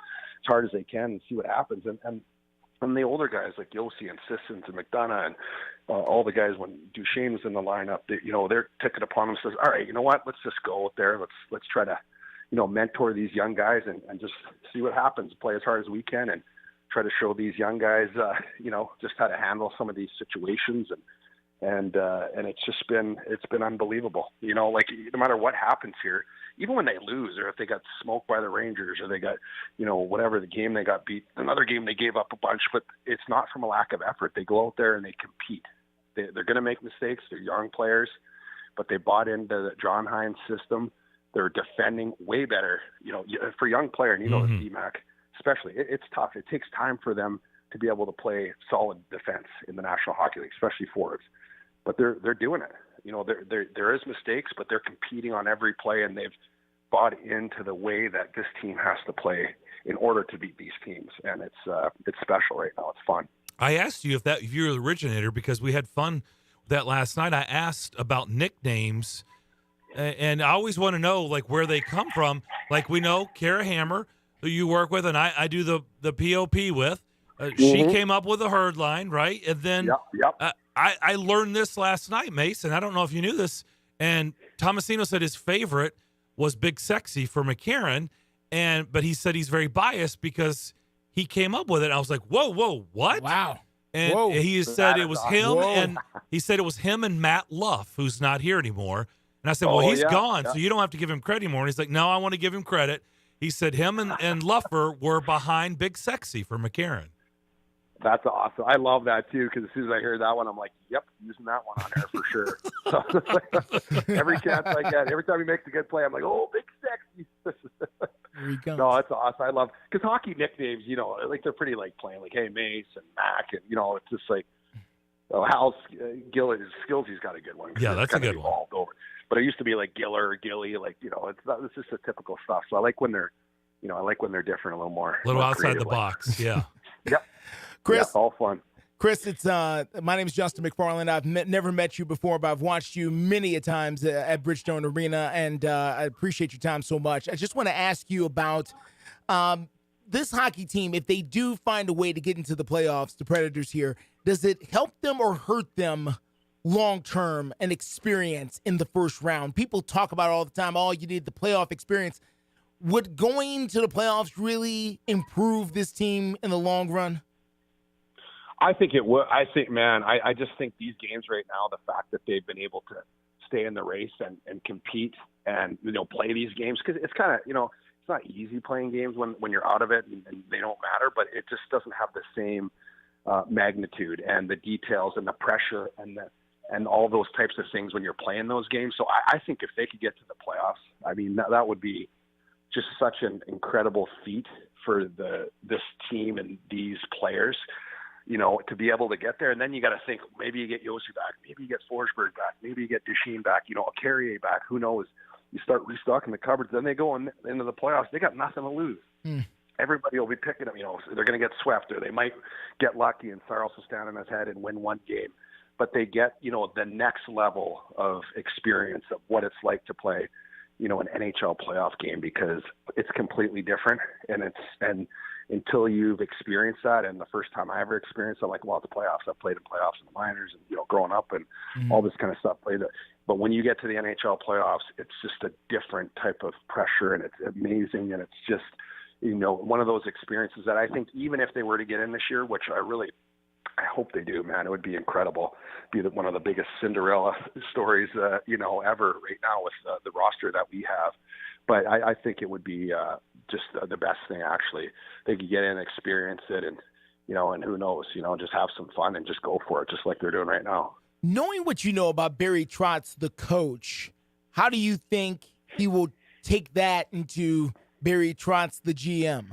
hard as they can and see what happens. And the older guys like Yossi and Sissons and McDonough and all the guys, when Duchesne was in the lineup, they're taking upon them, says, all right, you know what? Let's just go out there. Let's try to, mentor these young guys and just see what happens. Play as hard as we can and try to show these young guys, just how to handle some of these situations, and it's been unbelievable. Like no matter what happens here, even when they lose or if they got smoked by the Rangers or they got, whatever the game they got beat, another game they gave up a bunch, but it's not from a lack of effort. They go out there and they compete. They're going to make mistakes. They're young players, but they bought into the John Hines system. They're defending way better, for a young player, and the D-Mac. Especially, it's tough. It takes time for them to be able to play solid defense in the National Hockey League, especially forwards. But they're doing it. There is mistakes, but they're competing on every play, and they've bought into the way that this team has to play in order to beat these teams. And it's special right now. It's fun. I asked you if you're the originator because we had fun with that last night. I asked about nicknames, and I always want to know like where they come from. Like we know Kara Hammer, who you work with, and I do the POP with. She came up with a herd line, right? And then I learned this last night, Mace, and I don't know if you knew this. And Tomasino said his favorite was Big Sexy for McCarron, but he said he's very biased because he came up with it. I was like, whoa, what? Wow. And he said it was him, and he said it was him and Matt Luff, who's not here anymore. And I said, well, he's gone, so you don't have to give him credit anymore. And he's like, no, I want to give him credit. He said him and Luffer were behind Big Sexy for McCarron. That's awesome. I love that, too, because as soon as I hear that one, I'm like, yep, using that one on there for sure. So, every chance I get, every time he makes a good play, I'm like, oh, Big Sexy. There he goes. No, it's awesome. I love – because hockey nicknames, like they're pretty like playing like, hey, Mace and Mac, and, it's just like Hal Skillsy's got a good one. Yeah, that's a good one. Over. But it used to be like Giller or Gilly, like, it's just the typical stuff. So I like when they're I like when they're different a little more. A little more outside the creatively. box, yeah. Yep. Chris, yeah, all fun. Chris, it's my name is Justin McFarland. I've never met you before, but I've watched you many a times at Bridgestone Arena, and I appreciate your time so much. I just want to ask you about this hockey team. If they do find a way to get into the playoffs, the Predators here, does it help them or hurt them long-term and experience in the first round? People talk about it all the time. Oh, you need the playoff experience. Would going to the playoffs really improve this team in the long run? I think it would. I think, man, I just think these games right now, the fact that they've been able to stay in the race and compete and, play these games, because it's kind of, it's not easy playing games when you're out of it and they don't matter, but it just doesn't have the same magnitude and the details and the pressure and all those types of things when you're playing those games. So I think if they could get to the playoffs, I mean, that would be just such an incredible feat for this team and these players, to be able to get there. And then you got to think, maybe you get Yossi back, maybe you get Forsberg back, maybe you get Duchesne back, a Carrier back, who knows? You start restocking the cupboards, then they go into the playoffs. They got nothing to lose. Everybody will be picking them, they're going to get swept, or they might get lucky and Saros will stand on his head and win one game. But they get, the next level of experience of what it's like to play, an NHL playoff game, because it's completely different. And until you've experienced that, and the first time I ever experienced it, like, well, the playoffs, I've played in playoffs in the minors and, growing up and all this kind of stuff. But when you get to the NHL playoffs, it's just a different type of pressure, and it's amazing. And it's just, one of those experiences that I think even if they were to get in this year, which I hope they do, man, it would be incredible. Be one of the biggest Cinderella stories, ever right now with the roster that we have. But I think it would be just the best thing, actually. They could get in, experience it, and, and who knows, just have some fun and just go for it, just like they're doing right now. Knowing what you know about Barry Trotz, the coach, how do you think he will take that into Barry Trotz, the GM?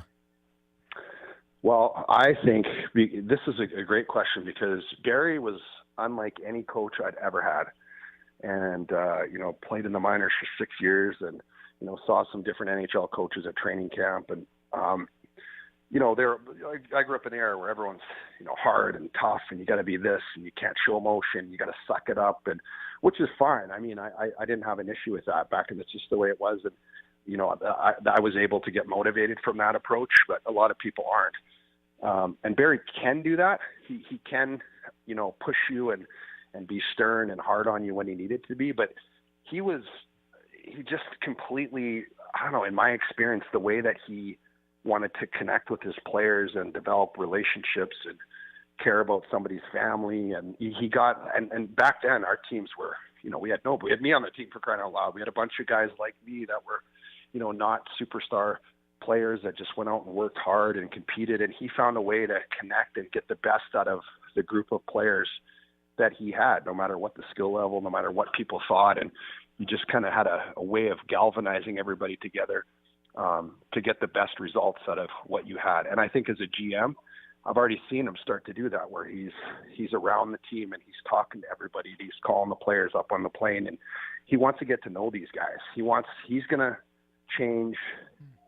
Well, I think this is a great question, because Barry was unlike any coach I'd ever had. And, played in the minors for 6 years and, saw some different NHL coaches at training camp. And, I grew up in an era where everyone's, hard and tough, and you got to be this, and you can't show emotion. You got to suck it up, and which is fine. I mean, I didn't have an issue with that back, and it's just the way it was. And, I was able to get motivated from that approach, but a lot of people aren't. And Barry can do that. He can, push you and be stern and hard on you when he needed to be. But he just completely, I don't know, in my experience, the way that he wanted to connect with his players and develop relationships and care about somebody's family. And and back then our teams were, we had me on the team, for crying out loud. We had a bunch of guys like me that were, not superstar players that just went out and worked hard and competed. And he found a way to connect and get the best out of the group of players that he had, no matter what the skill level, no matter what people thought. And you just kind of had a way of galvanizing everybody together to get the best results out of what you had. And I think as a GM, I've already seen him start to do that, where he's around the team and he's talking to everybody. He's calling the players up on the plane, and he wants to get to know these guys. He's going to change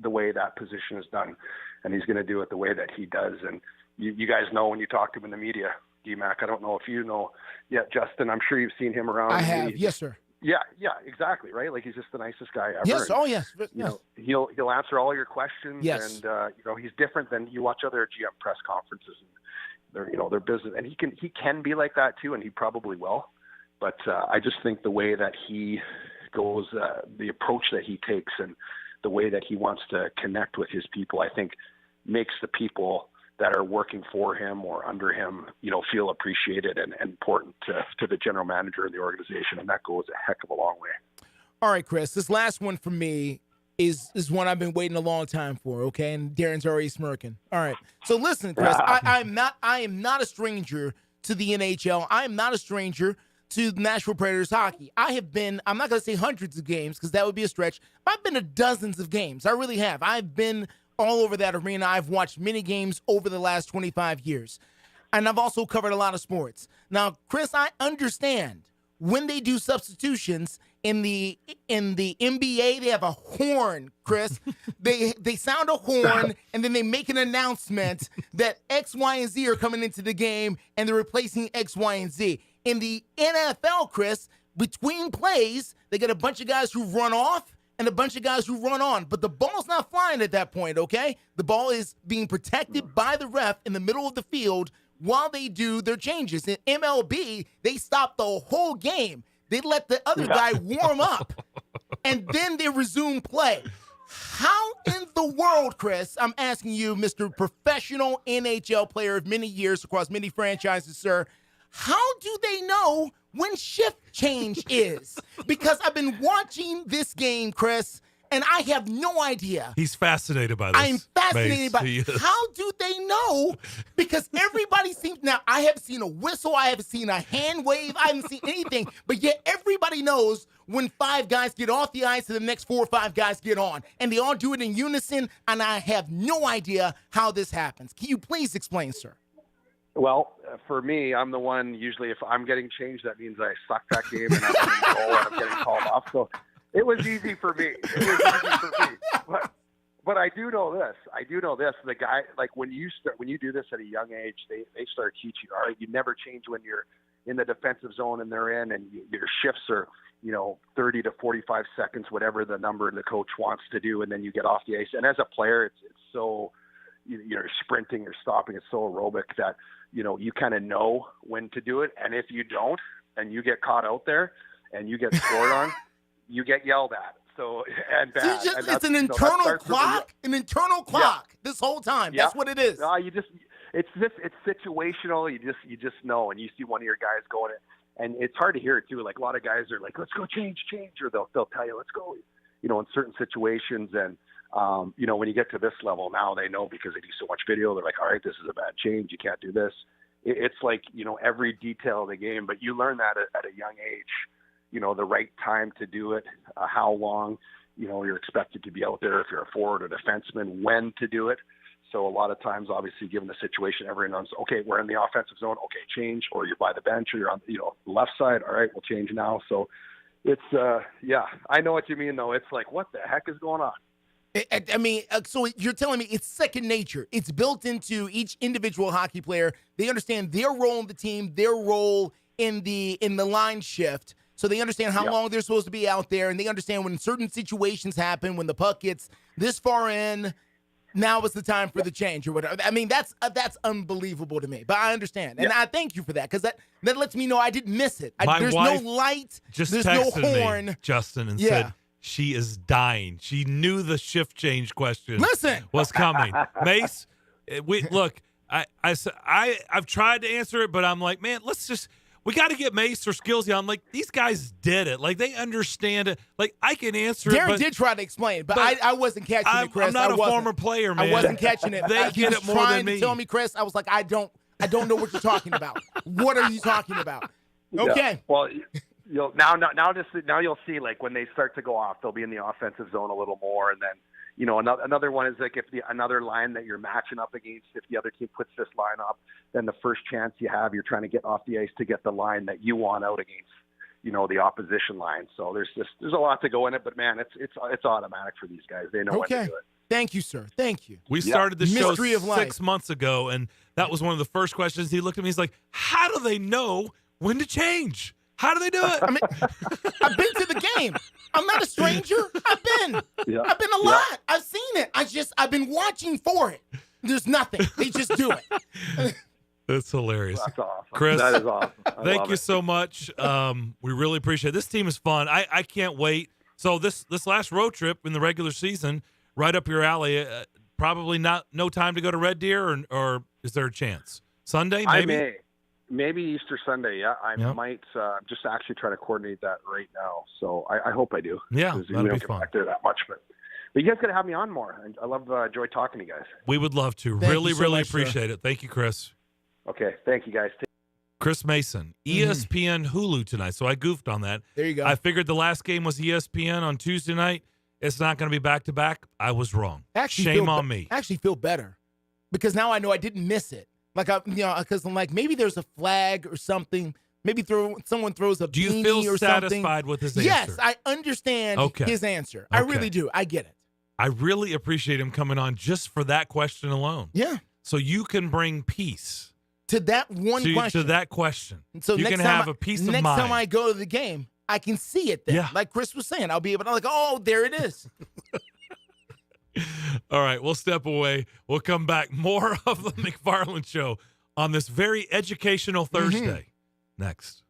the way that position is done, and he's going to do it the way that he does. And you guys know when you talk to him in the media, D-Mac, I don't know if you know yet, Justin, I'm sure you've seen him around. I have, yes, sir. Yeah, exactly, right? Like, he's just the nicest guy ever. Yes, and, yes. He'll answer all your questions. Yes. And he's different than you watch other GM press conferences, and their business, and he can be like that too, and he probably will. But I just think the way that he goes, the approach that he takes, and the way that he wants to connect with his people, I think makes the people that are working for him or under him, feel appreciated and important to the general manager of the organization. And that goes a heck of a long way. All right, Chris, this last one for me is one I've been waiting a long time for. Okay. And Darren's already smirking. All right. So listen, Chris, I am not a stranger to the NHL. I am not a stranger to Nashville Predators hockey. I have been, I'm not going to say hundreds of games, because that would be a stretch, but I've been to dozens of games. I really have. I've been all over that arena. I've watched many games over the last 25 years. And I've also covered a lot of sports. Now, Chris, I understand when they do substitutions, In the NBA, they have a horn, Chris. they sound a horn, and then they make an announcement that X, Y, and Z are coming into the game, and they're replacing X, Y, and Z. In the NFL, Chris, between plays, they get a bunch of guys who run off and a bunch of guys who run on. But the ball's not flying at that point, okay? The ball is being protected by the ref in the middle of the field while they do their changes. In MLB, they stop the whole game. They let the other guy warm up, and then they resume play. How in the world, Chris, I'm asking you, Mr. Professional NHL player of many years across many franchises, sir, how do they know when shift change is? Because I've been watching this game, Chris, and I have no idea. He's fascinated by this. I'm fascinated by it. How do they know? Because everybody seems, now I haven't seen a whistle, I haven't seen a hand wave, I haven't seen anything, but yet everybody knows when 5 guys get off the ice and the next 4 or 5 guys get on. And they all do it in unison, and I have no idea how this happens. Can you please explain, sir? Well, for me, I'm the one, usually if I'm getting changed, that means I suck that game and I'm getting called off. So it was easy for me. But I do know this. The guy, like when you do this at a young age, they start teaching you, all right, you never change when you're in the defensive zone and they're in, and your shifts are, 30 to 45 seconds, whatever the number the coach wants to do, and then you get off the ice. And as a player, it's so, you're sprinting or stopping. It's so aerobic that, you kind of know when to do it. And if you don't, and you get caught out there and you get scored on, you get yelled at. So, and bad. So it's an internal clock? An internal clock this whole time. That's what it is. No, it's situational. You just know, and you see one of your guys going, and it's hard to hear it too. Like a lot of guys are like, let's go change, or they'll tell you, let's go, in certain situations. And, when you get to this level now, they know because they do so much video. They're like, all right, this is a bad change. You can't do this. It's like, every detail of the game, but you learn that at a young age, the right time to do it, how long, you're expected to be out there if you're a forward or defenseman, when to do it. So a lot of times, obviously, given the situation, everyone's, okay, we're in the offensive zone. Okay, change, or you're by the bench, or you're on, the left side. All right, we'll change now. So it's, I know what you mean, though. It's like, what the heck is going on? I mean, so you're telling me it's second nature. It's built into each individual hockey player. They understand their role in the team, their role in the line shift. So they understand how long they're supposed to be out there, and they understand when certain situations happen, when the puck gets this far in, now is the time for the change or whatever. I mean, that's unbelievable to me, but I understand. And I thank you for that, because that lets me know I didn't miss it. There's no light, there's no horn. Me, Justin, and said she is dying. She knew the shift change question was coming. Mace, I've tried to answer it, but I'm like, man, we got to get Mace or Skillsy. I'm like, these guys did it. Like, they understand it. Like, I can answer it. Darren did try to explain, but I wasn't catching it, Chris. I'm not a former player, man. I wasn't catching it. They get it more than me. Trying to tell me, Chris, I was like, I don't know what you're talking about. What are you talking about? Okay. Yeah. Well, now you'll see, like, when they start to go off, they'll be in the offensive zone a little more, and then, another one is like if another line that you're matching up against, if the other team puts this line up, then the first chance you have, you're trying to get off the ice to get the line that you want out against, the opposition line. So there's a lot to go in it, but man, it's automatic for these guys. They know when to do it. Thank you, sir. Thank you. We started the show 6 months ago, and that was one of the first questions. He looked at me, he's like, how do they know when to change? How do they do it? I mean, I've been to the game. I'm not a stranger. I've been a lot. I've seen it. I've been watching for it. There's nothing. They just do it. That's hilarious. That's awesome. Chris, that is awesome. Thank you so much. We really appreciate it. This team is fun. I can't wait. So this last road trip in the regular season, right up your alley, probably no time to go to Red Deer, or is there a chance? Sunday, maybe? Maybe Easter Sunday, yeah. I might just actually try to coordinate that right now. So I hope I do. Yeah, because we that'd don't be get fun. back there that much. But you guys got to have me on more. I love enjoy talking to you guys. We would love to. Thank really you so much, appreciate it. Thank you, Chris. Okay, thank you guys. Chris Mason, ESPN Hulu tonight. So I goofed on that. There you go. I figured the last game was ESPN on Tuesday night. It's not going to be back-to-back. I was wrong. Shame on me. I actually feel better because now I know I didn't miss it. Like, because I'm like, maybe there's a flag or something Maybe someone throws a Do you beanie feel or satisfied something. with his answer? Yes, I understand his answer. I really do. I get it. I really appreciate him coming on just for that question alone. Yeah. So you can bring peace to that one question. To that question. So you can have a peace of mind. Next time I go to the game, I can see it there. Yeah. Like Chris was saying, I'll be able to oh, there it is. All right, we'll step away. We'll come back. More of the McFarland Show on this very educational Thursday. Next.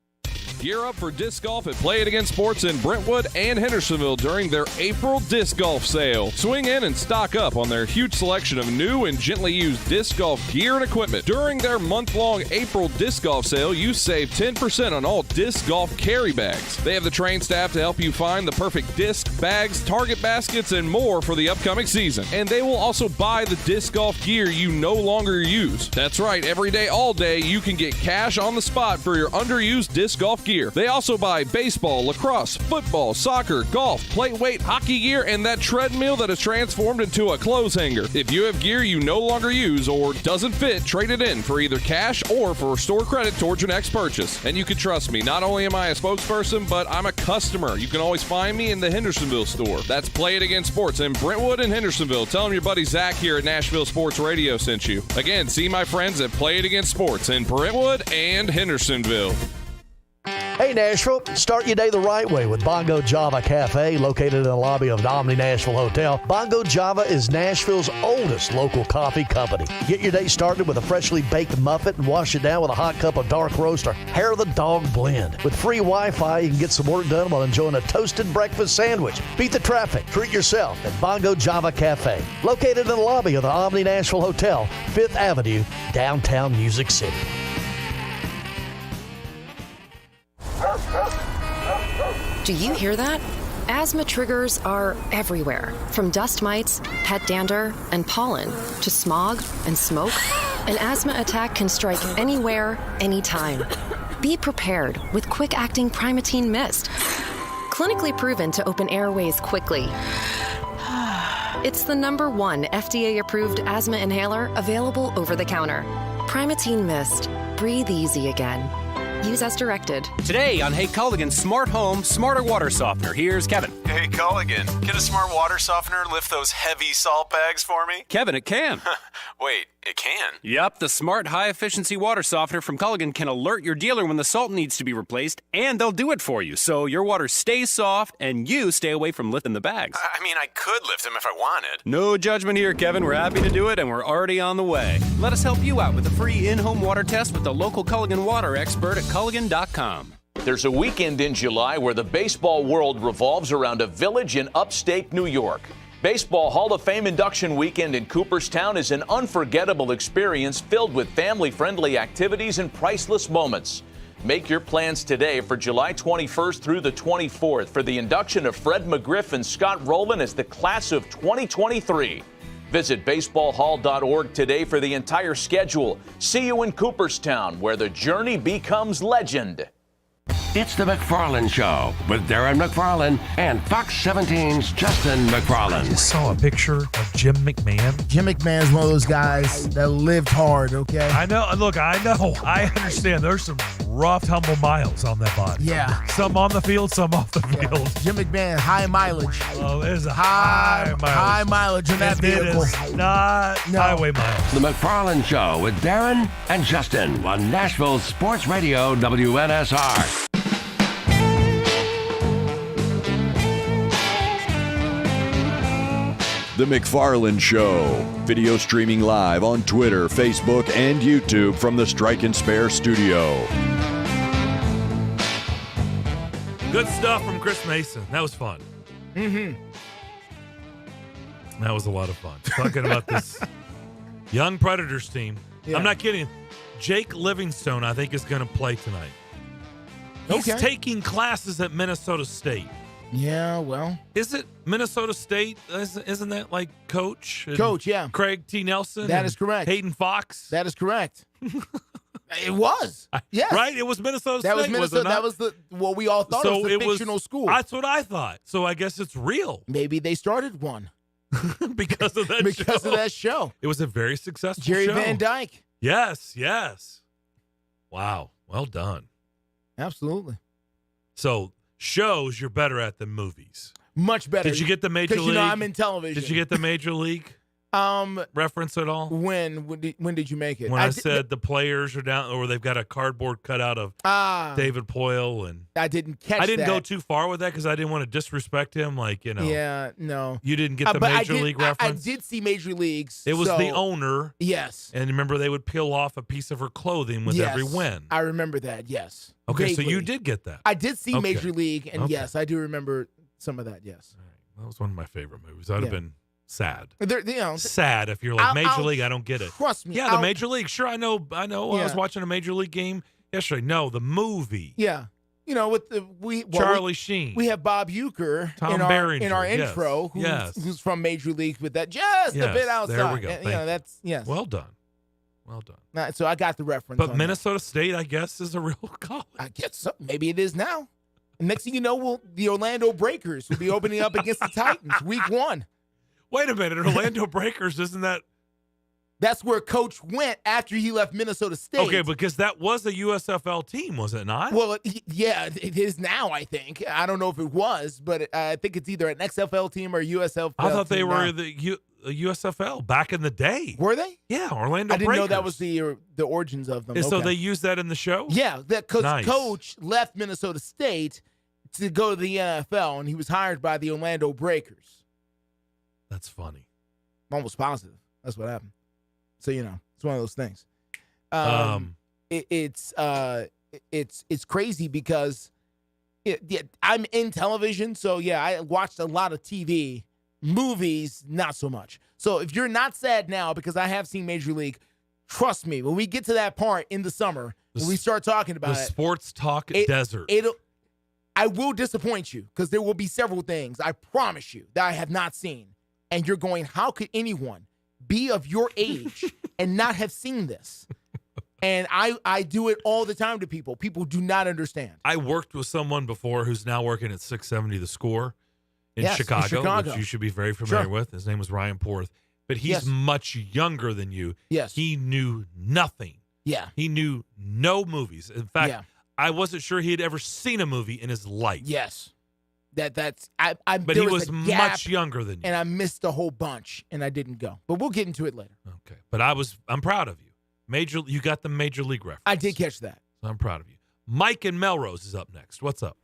Gear up for disc golf at Play It Again Sports in Brentwood and Hendersonville during their April disc golf sale. Swing in and stock up on their huge selection of new and gently used disc golf gear and equipment. During their month-long April disc golf sale, you save 10% on all disc golf carry bags. They have the trained staff to help you find the perfect disc, bags, target baskets, and more for the upcoming season. And they will also buy the disc golf gear you no longer use. That's right, every day, all day, you can get cash on the spot for your underused disc golf gear. They also buy baseball, lacrosse, football, soccer, golf, plate weight, hockey gear, and that treadmill that is transformed into a clothes hanger. If you have gear you no longer use or doesn't fit, trade it in for either cash or for store credit towards your next purchase. And you can trust me, not only am I a spokesperson, but I'm a customer. You can always find me in the Hendersonville store. That's Play It Again Sports in Brentwood and Hendersonville. Tell them your buddy Zach here at Nashville Sports Radio sent you. Again, see my friends at Play It Again Sports in Brentwood and Hendersonville. Hey Nashville, start your day the right way with Bongo Java Cafe, located in the lobby of the Omni Nashville Hotel. Bongo Java is Nashville's oldest local coffee company. Get your day started with a freshly baked muffin and wash it down with a hot cup of dark roast or hair of the dog blend. With free Wi-Fi, you can get some work done while enjoying a toasted breakfast sandwich. Beat the traffic. Treat yourself at Bongo Java Cafe, located in the lobby of the Omni Nashville Hotel, 5th Avenue, downtown Music City. Do you hear that? Asthma triggers are everywhere, from dust mites, pet dander, and pollen, to smog and smoke. An asthma attack can strike anywhere, anytime. Be prepared with quick-acting Primatene Mist. Clinically proven to open airways quickly. It's the #1 FDA-approved asthma inhaler available over the counter. Primatene Mist. Breathe easy again. Use as directed. Today on Hey Culligan's Smart Home, Smarter Water Softener, here's Kevin. Hey Culligan, can a smart water softener lift those heavy salt bags for me? Kevin, it can. Wait, it can? Yep, the smart high-efficiency water softener from Culligan can alert your dealer when the salt needs to be replaced, and they'll do it for you, so your water stays soft and you stay away from lifting the bags. I mean, I could lift them if I wanted. No judgment here, Kevin. We're happy to do it, and we're already on the way. Let us help you out with a free in-home water test with the local Culligan water expert at Culligan.com. There's a weekend in July where the baseball world revolves around a village in upstate New York. Baseball Hall of Fame induction weekend in Cooperstown is an unforgettable experience filled with family-friendly activities and priceless moments. Make your plans today for July 21st through the 24th for the induction of Fred McGriff and Scott Rowland as the class of 2023. Visit baseballhall.org today for the entire schedule. See you in Cooperstown, where the journey becomes legend. It's the McFarland Show with Darren McFarland and Fox 17's Justin McFarland. I just saw a picture of Jim McMahon. Jim McMahon's one of those guys that lived hard, okay? I know. Look, I know. I understand. There's some rough, humble miles on that body. Yeah. Some on the field, some off the field. Jim McMahon, high mileage. Oh, there's a high mileage. High mileage in that vehicle. It is not highway miles. The McFarland Show with Darren and Justin on Nashville Sports Radio WNSR. The McFarland Show. Video streaming live on Twitter, Facebook, and YouTube from the Strike and Spare studio. Good stuff from Chris Mason. That was fun. Mm-hmm. That was a lot of fun. Talking about this young Predators team. Yeah. I'm not kidding. Jake Livingstone, I think, is going to play tonight. He's taking classes at Minnesota State. Yeah, well. Is it Minnesota State? Isn't that like Coach? Coach, yeah. Craig T. Nelson? That is correct. Hayden Fox? That is correct. It was. Yes. Right? It was Minnesota State. That was Minnesota. That was what we all thought it was a fictional school. That's what I thought. So I guess it's real. Maybe they started one. because of that show. Because of that show. It was a very successful Jerry show. Van Dyke. Yes. Wow. Well done. Absolutely. So shows you're better at than movies. Much better. Did you get the Major League? Because I'm in television. Did you get the Major League reference at all? When did you make it? When I said the players are down, or they've got a cardboard cutout of David Poyle, and I didn't catch that. I didn't go too far with that because I didn't want to disrespect him. Yeah, no. You didn't get the Major League reference? I did see Major Leagues. It was the owner. Yes. And remember, they would peel off a piece of her clothing with every win. I remember that, yes. Okay, Vaguely. so you did get that. I did see Major League, and yes, I do remember some of that, yes. All right. That was one of my favorite movies. I'd have been sad. Sad if you're like Major League, I don't get it. Trust me. Yeah, the Major League. Sure, I know. I was watching a Major League game yesterday. No, the movie. Yeah. With Charlie Sheen. We have Bob Euchre Tom in Berenger, our intro, who's from Major League with that just a bit outside. There we go. That's well done. Well done. So I got the reference. But Minnesota State, I guess, is a real college. I guess so. Maybe it is now. Next thing you know, the Orlando Breakers will be opening up against the Titans week 1. Wait a minute. Orlando Breakers, isn't that? That's where Coach went after he left Minnesota State. Okay, because that was a USFL team, was it not? Well, yeah, it is now, I think. I don't know if it was, but I think it's either an XFL team or USFL I thought they were now. the USFL back in the day. Were they? Yeah, Orlando Breakers. I didn't know that was the origins of them. And so Okay. they used that in the show? Yeah, because Nice. Coach left Minnesota State to go to the NFL, and he was hired by the Orlando Breakers. That's funny. I'm almost positive that's what happened. So it's one of those things. It's crazy because I'm in television, so I watched a lot of TV. Movies, not so much. So if you're not sad now because I have seen Major League, trust me, when we get to that part in the summer, when we start talking about the sports talk desert. I will disappoint you because there will be several things, I promise you, that I have not seen. And you're going, how could anyone be of your age and not have seen this? And I do it all the time to people. People do not understand. I worked with someone before who's now working at 670 The Score in Chicago, which you should be very familiar with. His name was Ryan Porth. But he's much younger than you. Yes. He knew nothing. Yeah. He knew no movies. In fact, I wasn't sure he had ever seen a movie in his life. Yes. But he was much younger than you. And I missed a whole bunch, and I didn't go. But we'll get into it later. Okay. But I'm proud of you. You got the Major League reference. I did catch that. So I'm proud of you. Mike in Melrose is up next. What's up?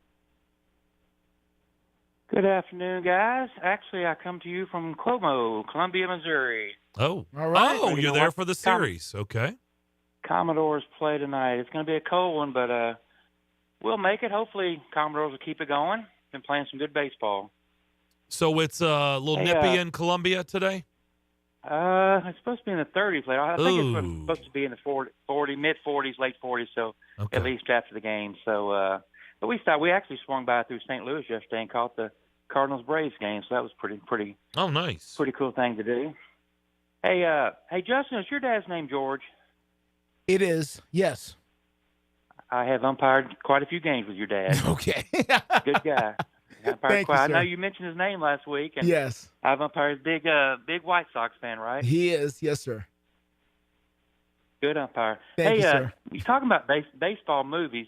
Good afternoon, guys. Actually, I come to you from Cuomo, Columbia, Missouri. Oh. All right. Oh, you're there for the series. Okay. Commodores play tonight. It's going to be a cold one, but we'll make it. Hopefully, Commodores will keep it going. Been playing some good baseball. So it's a little nippy in Columbia today? It's supposed to be in the 30s later. I think it's supposed to be in the 40 mid-40s, late 40s, so at least after the game. So, but we actually swung by through St. Louis yesterday and caught the Cardinals-Braves game, so that was pretty. Oh, nice. Pretty cool thing to do. Hey, Justin, is your dad's name George? It is, yes. I have umpired quite a few games with your dad. Okay. Good guy. Thank you, I sir. know you mentioned his name last week. And yes. I've umpired big White Sox fan, right? He is, yes, sir. Good umpire. Thank you, sir. You're talking about baseball movies.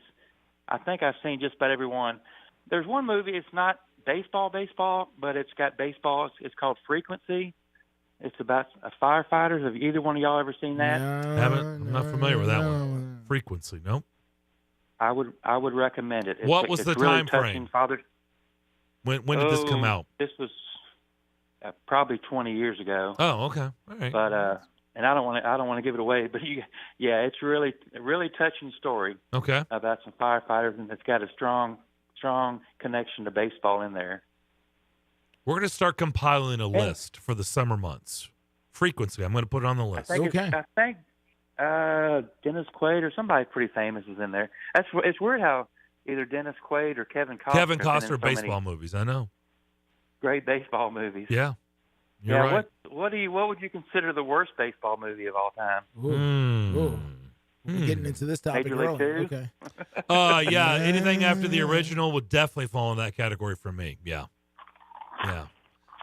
I think I've seen just about every one. There's one movie, it's not baseball, but it's got baseball. It's called Frequency. It's about firefighters. Have either one of y'all ever seen that? I'm not familiar with that one. Frequency, nope. I would recommend it. What was the really time frame? When did this come out? This was probably 20 years ago. Oh, okay, all right. But and I don't want to give it away, but it's really a really touching story. Okay. About some firefighters, and it's got a strong connection to baseball in there. We're going to start compiling a list for the summer months. Frequency. I'm going to put it on the list. I think Dennis Quaid or somebody pretty famous is in there. It's weird how either Dennis Quaid or Kevin Costner baseball movies. I know. Great baseball movies. Yeah. You're right. What would you consider the worst baseball movie of all time? We're getting into this topic Major League early. Okay. Yeah. Anything after the original would definitely fall in that category for me. Yeah.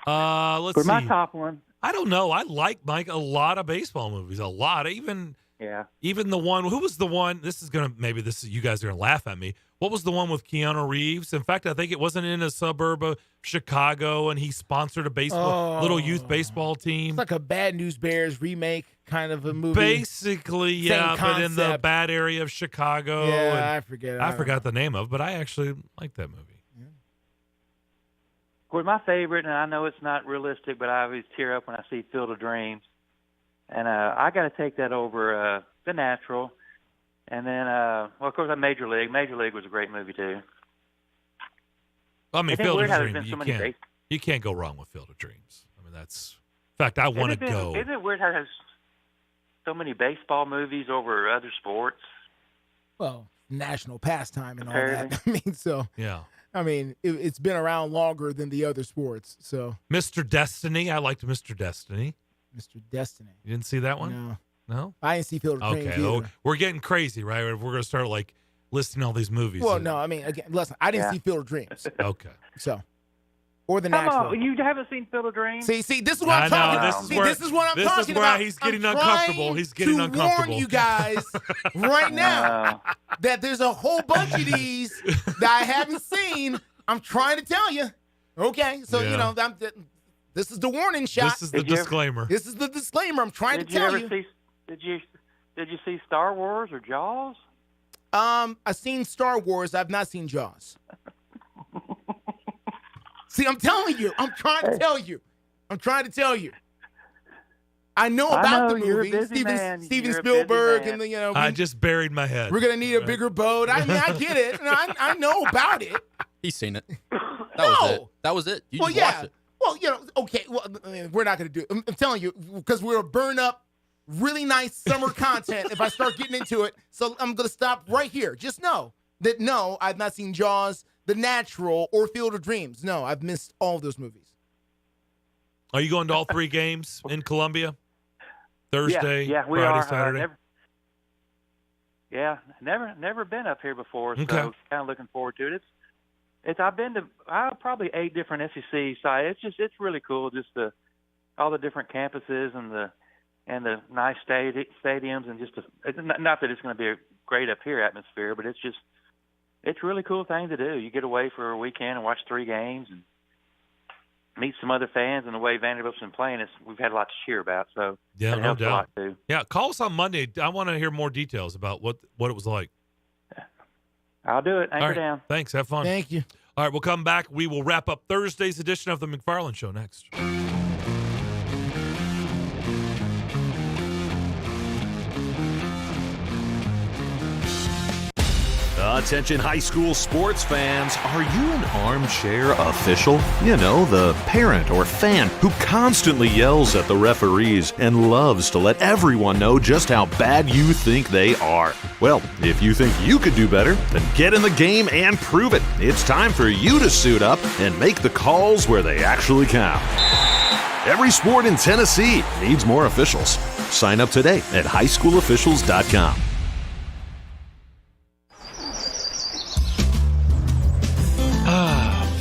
Let's see. My top one. I don't know. I like, Mike, a lot of baseball movies. A lot. Even Yeah. Even the one, who was the one, you guys are going to laugh at me. What was the one with Keanu Reeves? In fact, I think it wasn't in a suburb of Chicago, and he sponsored a little youth baseball team. It's like a Bad News Bears remake kind of a movie. Basically, yeah, but in the bad area of Chicago. Yeah, and I forgot the name of, but I actually like that movie. Of course, my favorite, and I know it's not realistic, but I always tear up when I see Field of Dreams. And I got to take that over The Natural. And then, of course, Major League. Major League was a great movie, too. I mean, Field of Dreams, you can't go wrong with Field of Dreams. I mean, that's... In fact, I want to go... Isn't it weird how it has so many baseball movies over other sports? Well, national pastime and all that. I mean, so... Yeah. I mean, it's been around longer than the other sports, so... Mr. Destiny. I liked Mr. Destiny. Mr. Destiny. You didn't see that one? No? I didn't see Field of Dreams either. We're getting crazy, right? We're going to start, listing all these movies. Well, no, I mean, again, listen, I didn't see Field of Dreams. Okay. So, or The Natural. Come on, you haven't seen Field of Dreams? See, this is what I'm talking about. This is what I'm talking about. This is where he's getting uncomfortable. He's getting uncomfortable. To warn you guys right now that there's a whole bunch of these that I haven't seen. I'm trying to tell you. Okay, so, this is the warning shot. This is the disclaimer. This is the disclaimer. I'm trying to tell you. Did you see Star Wars or Jaws? I've seen Star Wars. I've not seen Jaws. See, I'm telling you. I'm trying to tell you. I know about the movie. Steven Spielberg and the I just buried my head. We're gonna need a bigger boat. I mean, I get it. I know about it. He's seen it. That was it. You just watched it. Well, okay. Well, we're not going to do it. I'm telling you, because we'll burn up really nice summer content if I start getting into it. So I'm going to stop right here. Just know that, no, I've not seen Jaws, The Natural, or Field of Dreams. No, I've missed all of those movies. Are you going to all three games in Columbia? Thursday, we Friday, are. Saturday? Never been up here before, so Okay. kind of looking forward to it. I've been to probably 8 different SEC sites. It's really cool, just all the different campuses and the nice stadiums and not that it's going to be a great up here atmosphere, but it's a really cool thing to do. You get away for a weekend and watch 3 games and meet some other fans, and the way Vanderbilt's been playing, we've had a lot to cheer about. So Yeah, it no helps a doubt. lot too. Yeah, call us on Monday. I want to hear more details about what it was like. I'll do it. Anchor All right. down. Thanks. Have fun. Thank you. All right, we'll come back. We will wrap up Thursday's edition of the McFarland Show next. Attention high school sports fans, are you an armchair official? You know, the parent or fan who constantly yells at the referees and loves to let everyone know just how bad you think they are. Well, if you think you could do better, then get in the game and prove it. It's time for you to suit up and make the calls where they actually count. Every sport in Tennessee needs more officials. Sign up today at highschoolofficials.com.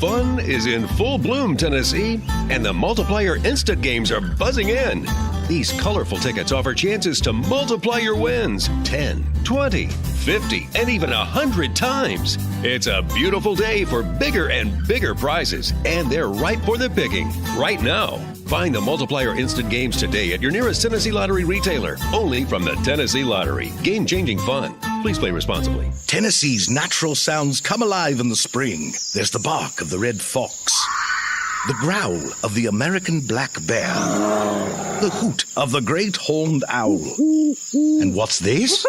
Fun is in full bloom, Tennessee, and the Multiplier Instant Games are buzzing in. These colorful tickets offer chances to multiply your wins 10, 20, 50, and even 100 times. It's a beautiful day for bigger and bigger prizes, and they're ripe for the picking right now. Find the Multiplier Instant Games today at your nearest Tennessee Lottery retailer. Only from the Tennessee Lottery. Game-changing fun. Please play responsibly. Tennessee's natural sounds come alive in the spring. There's the bark of the red fox, the growl of the American black bear, the hoot of the great horned owl. And what's this?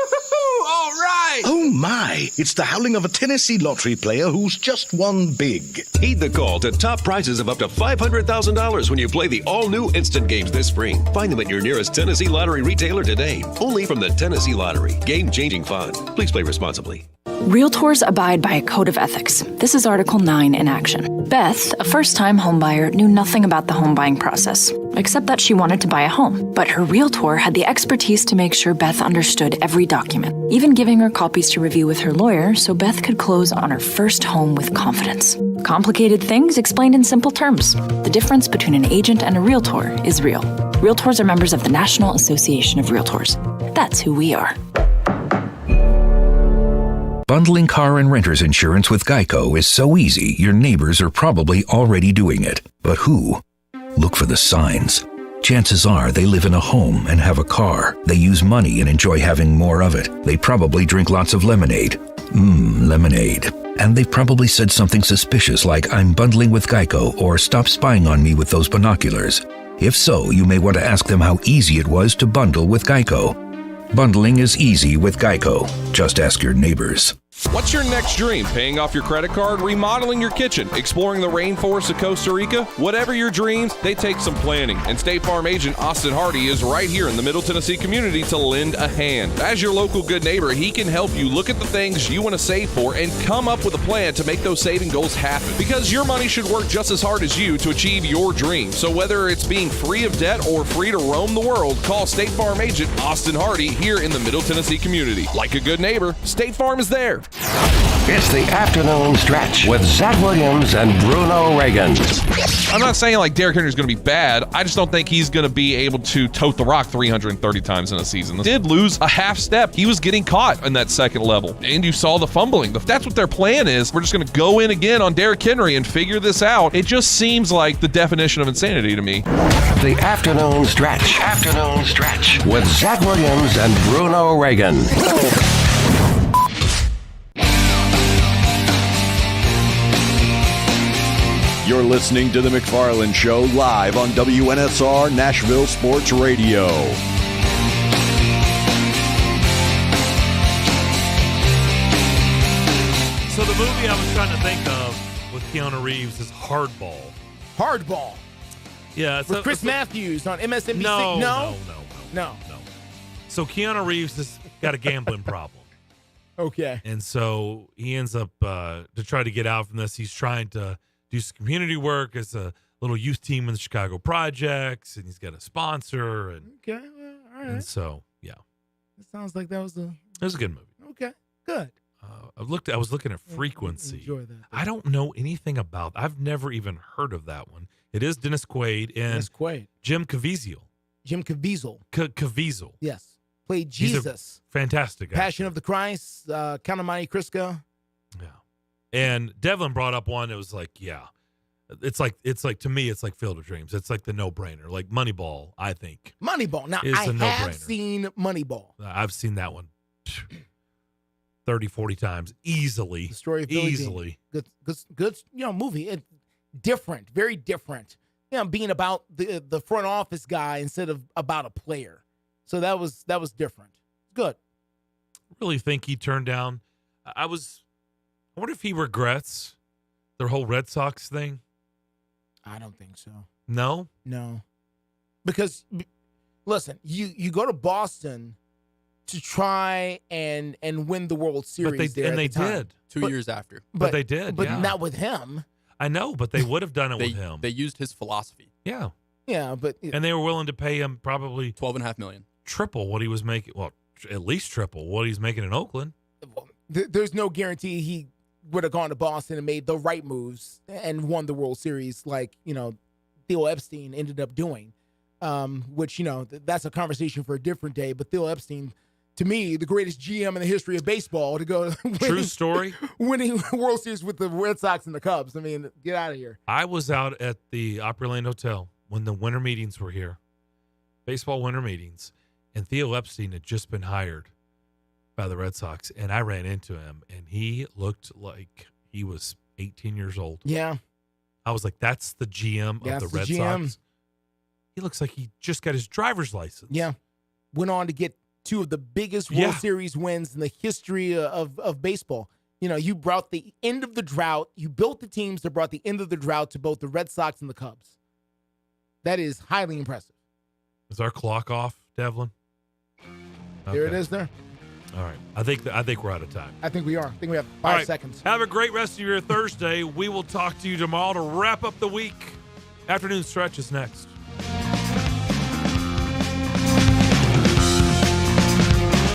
All right! Oh my, it's the howling of a Tennessee lottery player who's just won big. Heed the call to top prizes of up to $500,000 when you play the all-new Instant Games this spring. Find them at your nearest Tennessee Lottery retailer today. Only from the Tennessee Lottery. Game-changing fun. Please play responsibly. Realtors abide by a code of ethics. This is Article 9 in action. Beth, a first-time homebuyer, knew nothing about the home buying process, except that she wanted to buy a home. But her realtor had the expertise to make sure Beth understood every document, even giving her copies to review with her lawyer so Beth could close on her first home with confidence. Complicated things explained in simple terms. The difference between an agent and a realtor is real. Realtors are members of the National Association of Realtors. That's who we are. Bundling car and renter's insurance with Geico is so easy, your neighbors are probably already doing it. But who? Look for the signs. Chances are they live in a home and have a car. They use money and enjoy having more of it. They probably drink lots of lemonade. Lemonade. And they've probably said something suspicious like, "I'm bundling with Geico," or "Stop spying on me with those binoculars." If so, you may want to ask them how easy it was to bundle with Geico. Bundling is easy with Geico. Just ask your neighbors. What's your next dream? Paying off your credit card, remodeling your kitchen, exploring the rainforests of Costa Rica? Whatever your dreams, they take some planning. And State Farm agent Austin Hardy is right here in the Middle Tennessee community to lend a hand. As your local good neighbor, he can help you look at the things you want to save for and come up with a plan to make those saving goals happen. Because your money should work just as hard as you to achieve your dream. So whether it's being free of debt or free to roam the world, call State Farm agent Austin Hardy here in the Middle Tennessee community. Like a good neighbor, State Farm is there. It's the afternoon stretch with Zach Williams and Bruno Reagan. I'm not saying like Derrick Henry's going to be bad. I just don't think he's going to be able to tote the rock 330 times in a season. He did lose a half step. He was getting caught in that second level. And you saw the fumbling. If that's what their plan is, we're just going to go in again on Derrick Henry and figure this out. It just seems like the definition of insanity to me. The afternoon stretch. Afternoon stretch with Zach Williams and Bruno Reagan. You're listening to The McFarland Show live on WNSR Nashville Sports Radio. So the movie I was trying to think of with Keanu Reeves is Hardball. Hardball. Yeah. With Chris Matthews on MSNBC. No. So Keanu Reeves has got a gambling problem. Okay. And so he ends up, to try to get out from this, he's trying to do some community work as a little youth team in the Chicago Projects, and he's got a sponsor. And, okay, well, all right. And so, yeah. It sounds like that was It was a good movie. Okay, good. I was looking at Frequency. Enjoy that. I don't know anything about. I've never even heard of that one. It is Dennis Quaid and Jim Caviezel. Jim Caviezel. Caviezel. Yes, played Jesus. Fantastic. Passion of the Christ. Count of Monte Cristo. Yeah. And Devlin brought up one. It was like, yeah, it's like to me, it's like Field of Dreams. It's like the no-brainer, like Moneyball. I think Moneyball. Now is I a have no-brainer. seen Moneyball. I've seen that one 30, 40 times easily. The story of Billy easily. Dean. Good. Movie. Different, very different. Being about the front office guy instead of about a player. So that was different. Good. Really think he turned down. I wonder if he regrets their whole Red Sox thing. I don't think so. No? No. Because, listen, you go to Boston to try and win the World Series. They did. 2 years after. But they did. But yeah. not with him. I know, but they would have done it with him. They used his philosophy. Yeah. Yeah, but. And they were willing to pay him probably $12.5 million. Triple what he was making. Well, at least triple what he's making in Oakland. There's no guarantee he would have gone to Boston and made the right moves and won the World Series like, Theo Epstein ended up doing, which, that's a conversation for a different day. But Theo Epstein, to me, the greatest GM in the history of baseball to go True story. Winning World Series with the Red Sox and the Cubs. I mean, get out of here. I was out at the Opryland Hotel when the winter meetings were here, baseball winter meetings, and Theo Epstein had just been hired by the Red Sox, and I ran into him, and he looked like he was 18 years old. Yeah. I was like, that's the GM of the Red Sox. He looks like he just got his driver's license. Yeah. Went on to get two of the biggest World Series wins in the history of baseball. You brought the end of the drought. You built the teams that brought the end of the drought to both the Red Sox and the Cubs. That is highly impressive. Is our clock off, Devlin? There it is there. All right. I think we're out of time. I think we are. I think we have 5 seconds. Have a great rest of your Thursday. We will talk to you tomorrow to wrap up the week. Afternoon stretch is next.